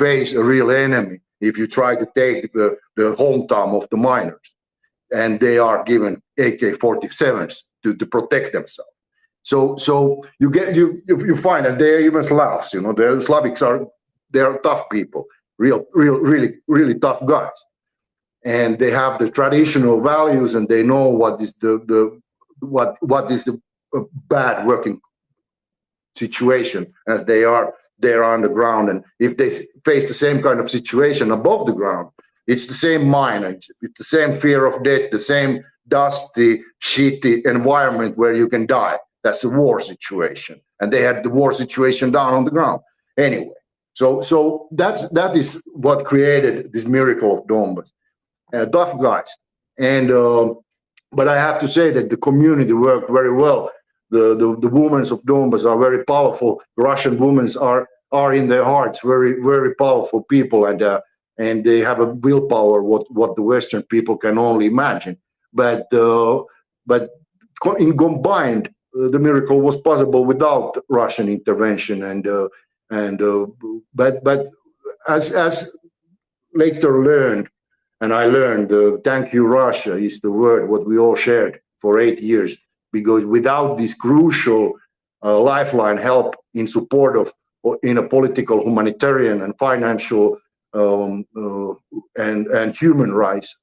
face a real enemy if you try to take the hometown of the miners, and they are given AK-47s to protect themselves. So you find that they're even Slavs. The Slavics they're tough people, really tough guys, and they have the traditional values, and they know what is what is the bad working situation, as they are there on the ground. And if they face the same kind of situation above the ground, it's the same mine, it's the same fear of death, the same dusty, shitty environment where you can die. That's the war situation, and they had the war situation down on the ground anyway. So that is what created this miracle of Donbas. Tough guys, and but I have to say that the community worked very well. The women of Donbas are very powerful. Russian women are in their hearts very powerful people, and they have a willpower what the Western people can only imagine. But in combined, the miracle was possible without Russian intervention, but as later learned, and I learned, thank you Russia is the word what we all shared for 8 years, because without this crucial lifeline help in support of in a political, humanitarian, and financial and human rights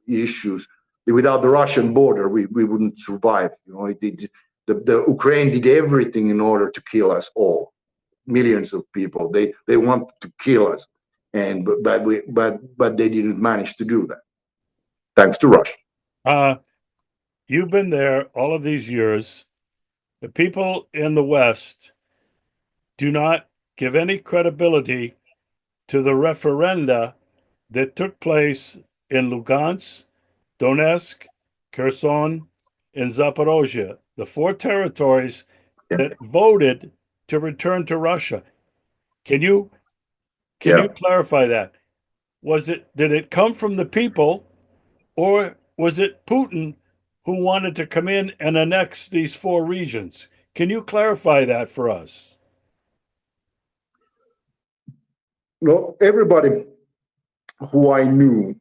issues, without the Russian border, we wouldn't survive. The Ukraine did everything in order to kill us all, millions of people. They want to kill us, but they didn't manage to do that, thanks to Russia. You've been there all of these years. The people in the West do not give any credibility to the referenda that took place in Lugansk, Donetsk, Kherson, and Zaporozhe, the 4 territories that voted to return to Russia. Can you clarify that? Did it come from the people, or was it Putin who wanted to come in and annex these 4 regions? Can you clarify that for us? No, everybody who I knew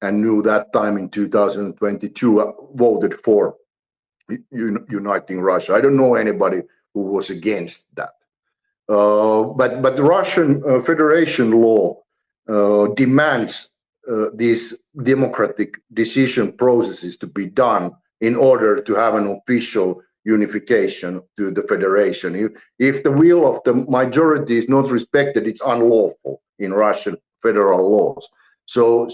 that time in 2022 voted for uniting Russia. I don't know anybody who was against that. But the Russian Federation law demands these democratic decision processes to be done in order to have an official unification to the federation. If the will of the majority is not respected, it's unlawful in Russian federal laws. So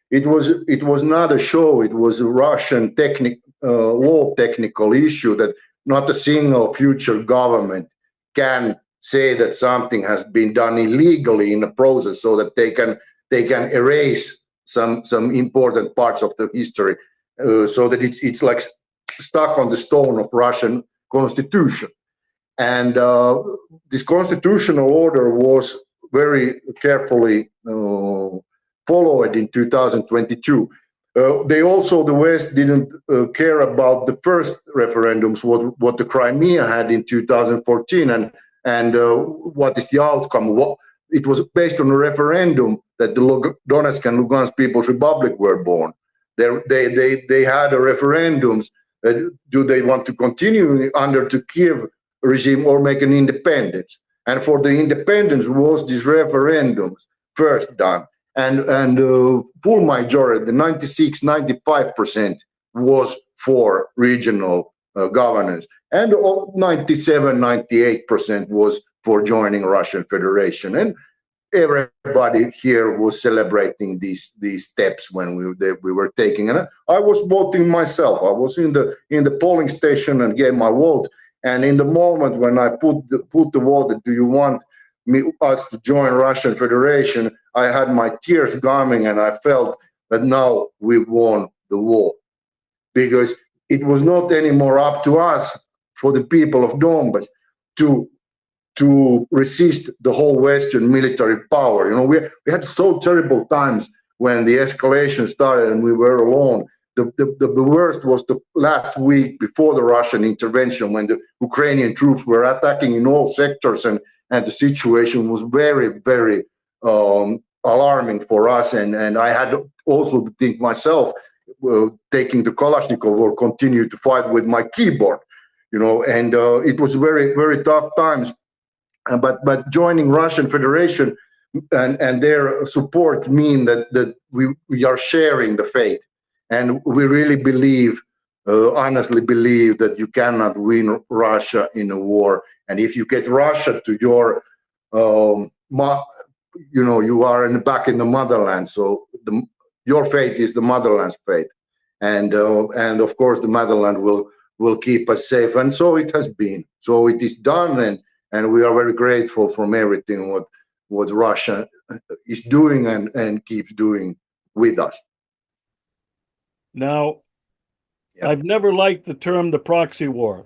it was not a show. It was a Russian law technical issue that not a single future government can say that something has been done illegally in the process, so that they can erase some important parts of the history, so that it's like stuck on the stone of Russian constitution. And this constitutional order was very carefully followed in 2022. they also, the West didn't care about the first referendums, what the Crimea had in 2014, and what is the outcome. It was based on a referendum that the Donetsk and Lugansk People's Republic were born. They had a referendums. Do they want to continue under the Kiev regime or make an independence? And for the independence was these referendums first done. And full majority, the 96-95% was for regional governance, and 97-98% was for joining Russian Federation. And everybody here was celebrating these steps when we were taking. And I was voting myself. I was in the polling station and gave my vote. And in the moment when I put the vote, do you want us to join Russian Federation, I had my tears coming, and I felt that now we won the war, because it was not anymore up to us, for the people of Donbas, to resist the whole Western military power. You know, we had so terrible times when the escalation started and we were alone. The worst was the last week before the Russian intervention, when the Ukrainian troops were attacking in all sectors, and the situation was very, very alarming for us. And I had also to think myself, taking the Kalashnikov or continue to fight with my keyboard, you know, and it was very, very tough times. But joining Russian Federation and their support mean that we are sharing the fate. And we really believe, honestly believe, that you cannot win Russia in a war. And if you get Russia to your, you are back in the motherland. So your fate is the motherland's fate. And of course, the motherland will keep us safe. And so it has been. So it is done. And we are very grateful from everything what Russia is doing and keeps doing with us. Now, yeah. I've never liked the term the proxy war.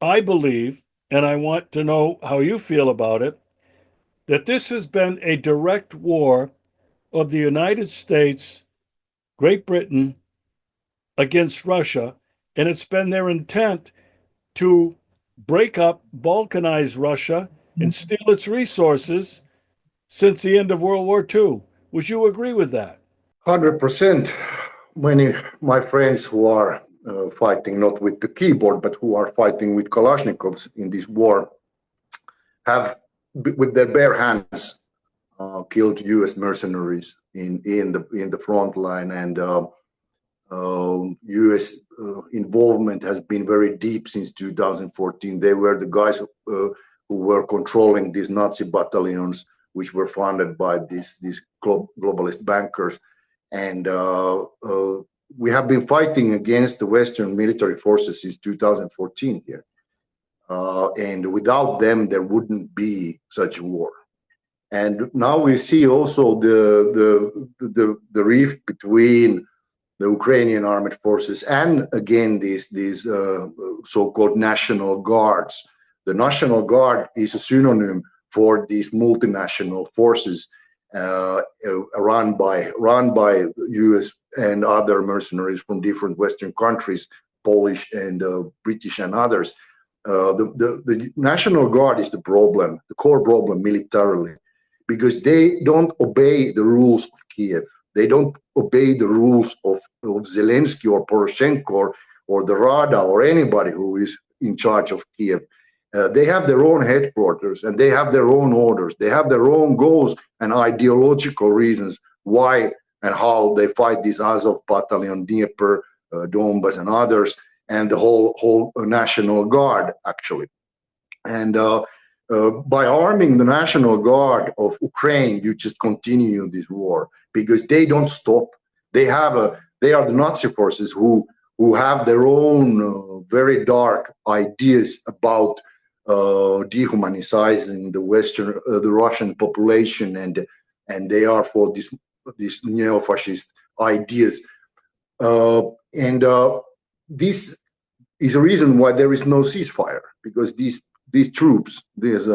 I believe, and I want to know how you feel about it, that this has been a direct war of the United States, Great Britain, against Russia, and it's been their intent to break up, balkanize Russia, and steal its resources since the end of World War II. Would you agree with that? 100%. Many my friends who are fighting not with the keyboard, but who are fighting with Kalashnikovs in this war, have, with their bare hands, killed U.S. mercenaries in the front line, and U.S. involvement has been very deep since 2014. They were the guys who were controlling these Nazi battalions, which were funded by these globalist bankers. And we have been fighting against the Western military forces since 2014 here. And without them, there wouldn't be such a war. And now we see also the rift between the Ukrainian armed forces and, again, these so-called National Guards. The National Guard is a synonym for these multinational forces run by U.S. and other mercenaries from different Western countries, Polish and British and others. The National Guard is the problem, the core problem militarily, because they don't obey the rules of Kiev. They don't obey the rules of Zelensky or Poroshenko or the Rada or anybody who is in charge of Kiev. They have their own headquarters and they have their own orders. They have their own goals and ideological reasons why and how they fight this Azov battalion, Dnieper, Donbas and others, and the whole National Guard, actually. And by arming the National Guard of Ukraine, you just continue this war, because they don't stop. They are the Nazi forces who have their own very dark ideas about dehumanizing the Russian population, and they are for these neo-fascist ideas. And this is a reason why there is no ceasefire, because these troops, these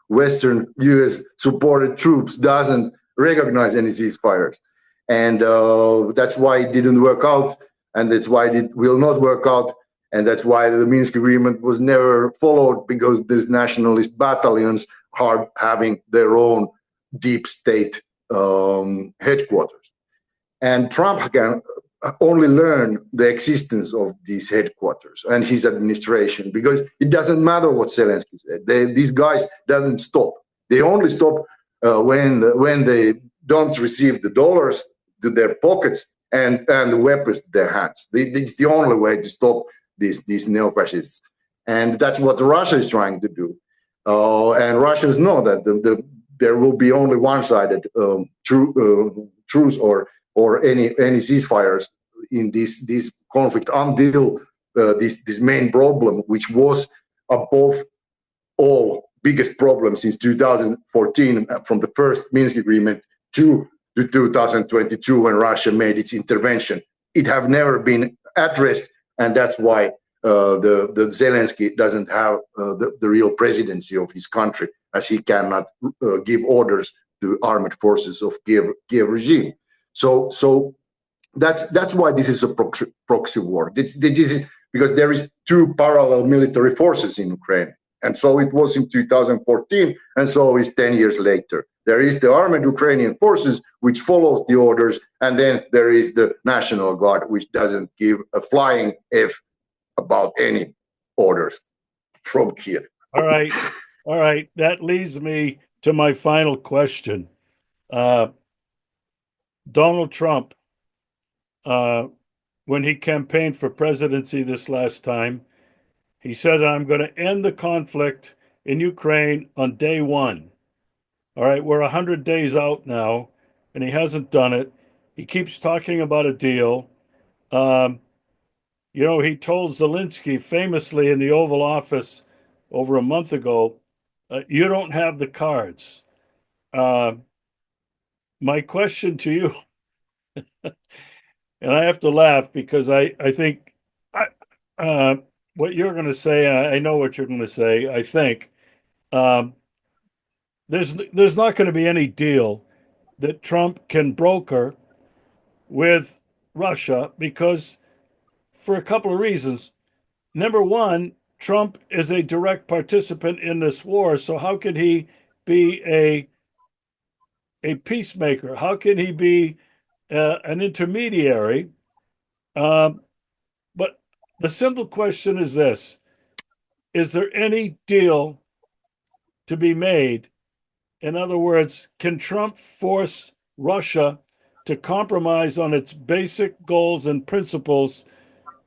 Western US supported troops, doesn't recognize any ceasefires. and that's why it didn't work out, and that's why it will not work out, and that's why the Minsk agreement was never followed, because these nationalist battalions are having their own deep state headquarters. And Trump can only learn the existence of these headquarters and his administration, because it doesn't matter what Zelensky said. These guys doesn't stop. They only stop when they don't receive the dollars to their pockets and the weapons to their hands. It's the only way to stop these neo-fascists. And that's what Russia is trying to do. And Russians know that there will be only one-sided truce or any ceasefires in this conflict until this main problem, which was above all biggest problem since 2014, from the first Minsk agreement to 2022 when Russia made its intervention. It have never been addressed, and that's why the Zelensky doesn't have the real presidency of his country, as he cannot give orders to armed forces of Kiev regime. So that's why this is a proxy war. This is because there is two parallel military forces in Ukraine, and so it was in 2014, and so is 10 years later. There is the armed Ukrainian forces, which follows the orders, and then there is the National Guard, which doesn't give a flying F about any orders from Kiev. All right. That leads me to my final question. Donald Trump, when he campaigned for presidency this last time, he said, "I'm going to end the conflict in Ukraine on day one." All right, we're 100 days out now, and he hasn't done it. He keeps talking about a deal. He told Zelensky famously in the Oval Office over a month ago, "You don't have the cards." My question to you, and I have to laugh because I think what you're going to say, I know what you're going to say. I think there's not going to be any deal that Trump can broker with Russia, because for a couple of reasons. Number one, Trump is a direct participant in this war, so how can he be a peacemaker? How can he be an intermediary? But the simple question is this: is there any deal to be made? In other words, can Trump force Russia to compromise on its basic goals and principles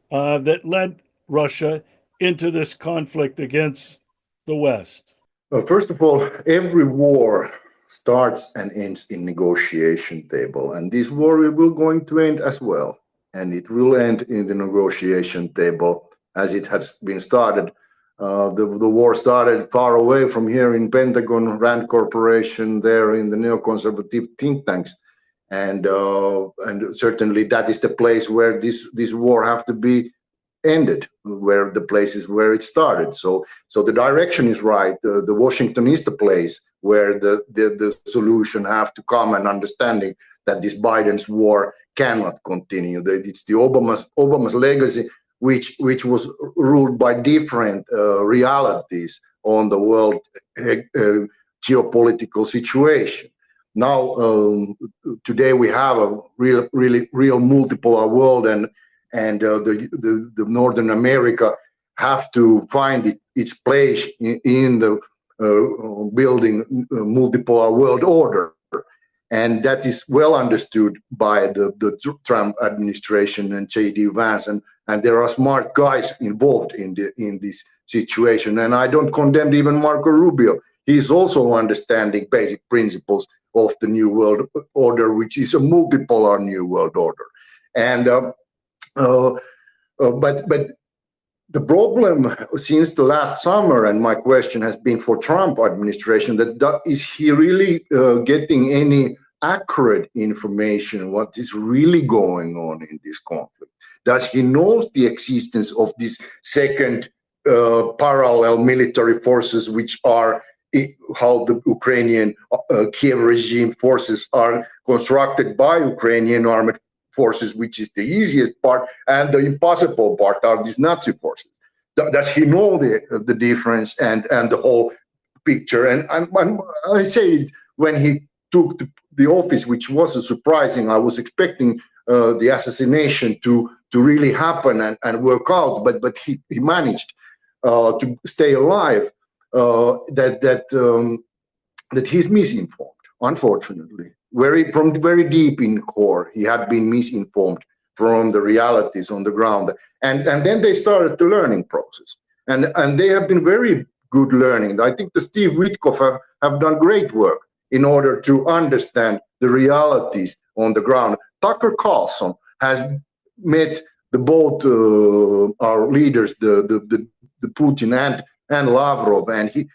that led Russia into this conflict against the West? First of all, every war starts and ends in negotiation table, and this war will going to end as well, and it will end in the negotiation table as it has been started. The war started far away from here in Pentagon, Rand Corporation, there in the neoconservative think tanks, and certainly that is the place where this war have to be ended, where the places where it started. So the direction is right. The Washington is the place where the solution have to come, and understanding that this Biden's war cannot continue. It's the Obama's legacy, which was ruled by different realities on the world geopolitical situation. Now, today we have a real multipolar world, and the Northern America have to find its place in the building multipolar world order, and that is well understood by the Trump administration and J.D. Vance, and there are smart guys involved in this situation. And I don't condemn even Marco Rubio. He is also understanding basic principles of the new world order, which is a multipolar new world order, and. But the problem since the last summer, and my question has been for Trump administration, that is he really getting any accurate information what is really going on in this conflict? Does he knows the existence of this second parallel military forces which are how the Ukrainian Kiev regime forces are constructed by Ukrainian armed forces, which is the easiest part, and the impossible part are these Nazi forces. Does he know the difference and the whole picture? And I say it, when he took the office, which was surprising. I was expecting the assassination to really happen and work out, but he managed to stay alive. That he's misinformed, unfortunately. From very deep in core, he had been misinformed from the realities on the ground. And then they started the learning process. And they have been very good learning. I think the Steve Witkoff have done great work in order to understand the realities on the ground. Tucker Carlson has met both our leaders, the Putin and Lavrov, and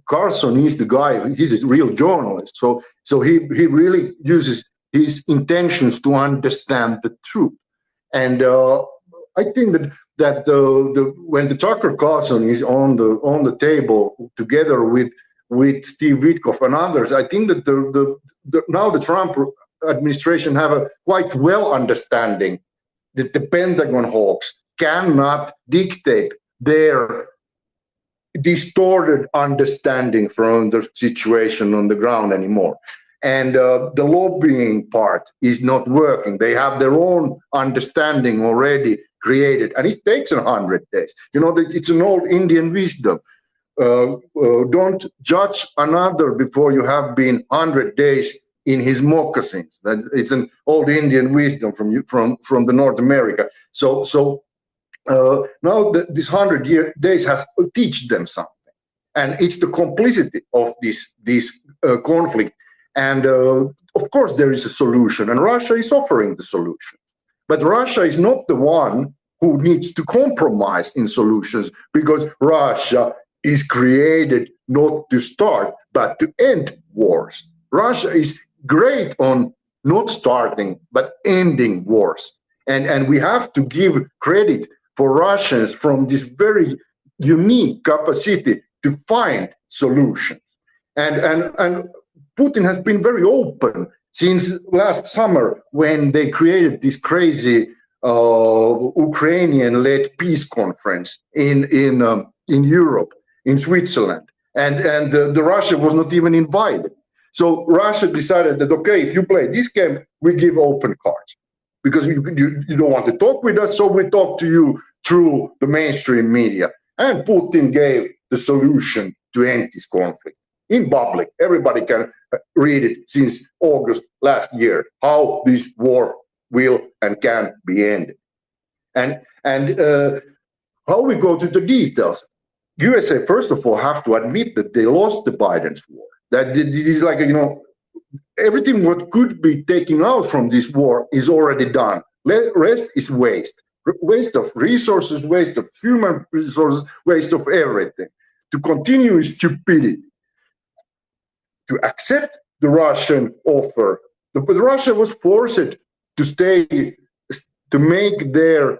Carlson is the guy. He's a real journalist, so he really uses his intentions to understand the truth. And I think that when the Tucker Carlson is on the table together with Steve Witkoff and others, I think that now the Trump administration have a quite well understanding that the Pentagon hawks cannot dictate their distorted understanding from the situation on the ground anymore. And the lobbying part is not working. They have their own understanding already created, and it takes 100 days. It's an old Indian wisdom. Don't judge another before you have been 100 days in his moccasins. That it's an old Indian wisdom from the North America. So now this 100 days has to teach them something, and it's the complicity of this conflict. And of course, there is a solution, and Russia is offering the solution. But Russia is not the one who needs to compromise in solutions, because Russia is created not to start, but to end wars. Russia is great on not starting, but ending wars. And we have to give credit for Russians from this very unique capacity to find solutions. And Putin has been very open since last summer, when they created this crazy Ukrainian-led peace conference in Europe, in Switzerland, and the Russia was not even invited. So Russia decided that, okay, if you play this game, we give open cards, because you don't want to talk with us, so we talk to you through the mainstream media. And Putin gave the solution to end this conflict in public. Everybody can read it since August last year, how this war will and can be ended. And how we go to the details. USA, first of all, have to admit that they lost the Biden's war. That this is like, everything what could be taken out from this war is already done. Rest is waste. Waste of resources, waste of human resources, waste of everything. To continue is stupidity. To accept the Russian offer, but Russia was forced to stay, to make their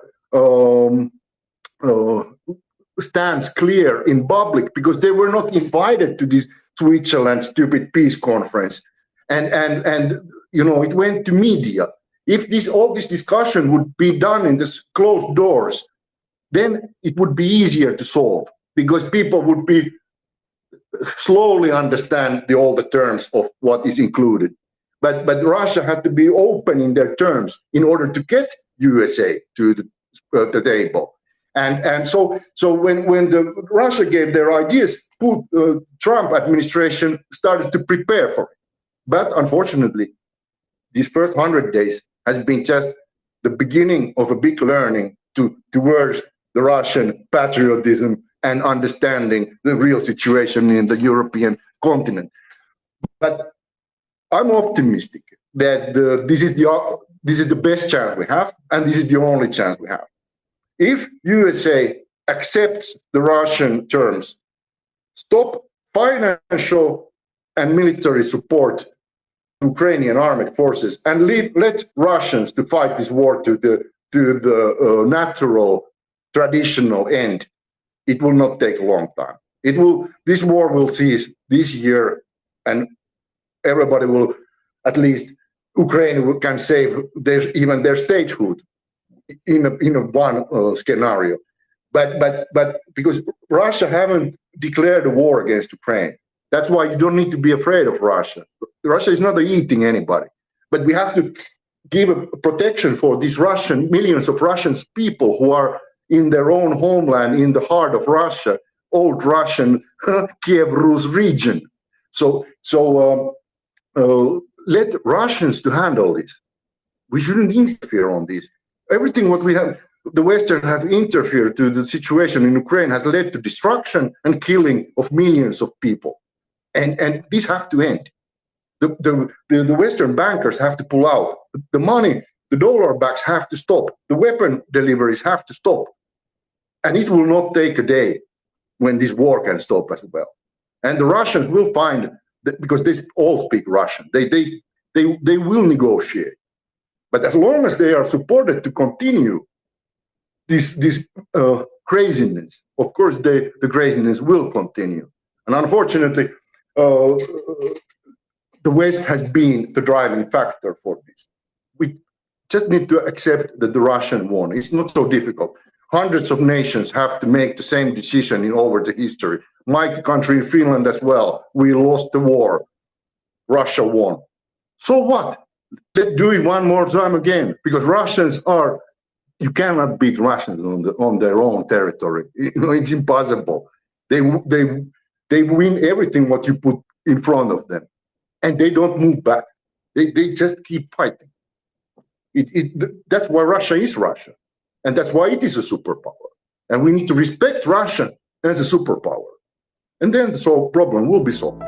stance clear in public, because they were not invited to this Switzerland stupid peace conference, and it went to media. If all this discussion would be done in this closed doors, then it would be easier to solve, because people would be slowly understand all the terms of what is included. But Russia had to be open in their terms in order to get USA to the table. And so when the Russia gave their ideas, Trump administration started to prepare for it. But unfortunately, these first 100 days has been just the beginning of a big learning towards the Russian patriotism and understanding the real situation in the European continent. But I'm optimistic that this is the best chance we have, and this is the only chance we have. If USA accepts the Russian terms, stop financial and military support to Ukrainian armed forces, and let Russians to fight this war to the natural, traditional end, it will not take a long time. This war will cease this year, and everybody will, at least Ukraine can save even their statehood in one scenario. But because Russia haven't declared a war against Ukraine, that's why you don't need to be afraid of Russia. Russia is not eating anybody, but we have to give a protection for these millions of Russian people who are in their own homeland, in the heart of Russia, old Russian Kiev Rus region. So let Russians to handle this. We shouldn't interfere on this. Everything what we have, the Western have interfered to the situation in Ukraine has led to destruction and killing of millions of people. And this have to end. The Western bankers have to pull out. The money, the dollar backs have to stop. The weapon deliveries have to stop. And it will not take a day when this war can stop as well. And the Russians will find that, because they all speak Russian, they will negotiate. But as long as they are supported to continue this craziness, of course the craziness will continue. And unfortunately, the West has been the driving factor for this. We just need to accept that the Russian won. It's not so difficult. Hundreds of nations have to make the same decision in over the history. My country, Finland, as well. We lost the war. Russia won. So what? Let's do it one more time again, because Russians are. You cannot beat Russians on their own territory. It's impossible. They win everything what you put in front of them, and they don't move back. They just keep fighting. That's why Russia is Russia, and that's why it is a superpower. And we need to respect Russia as a superpower, and then the problem will be solved.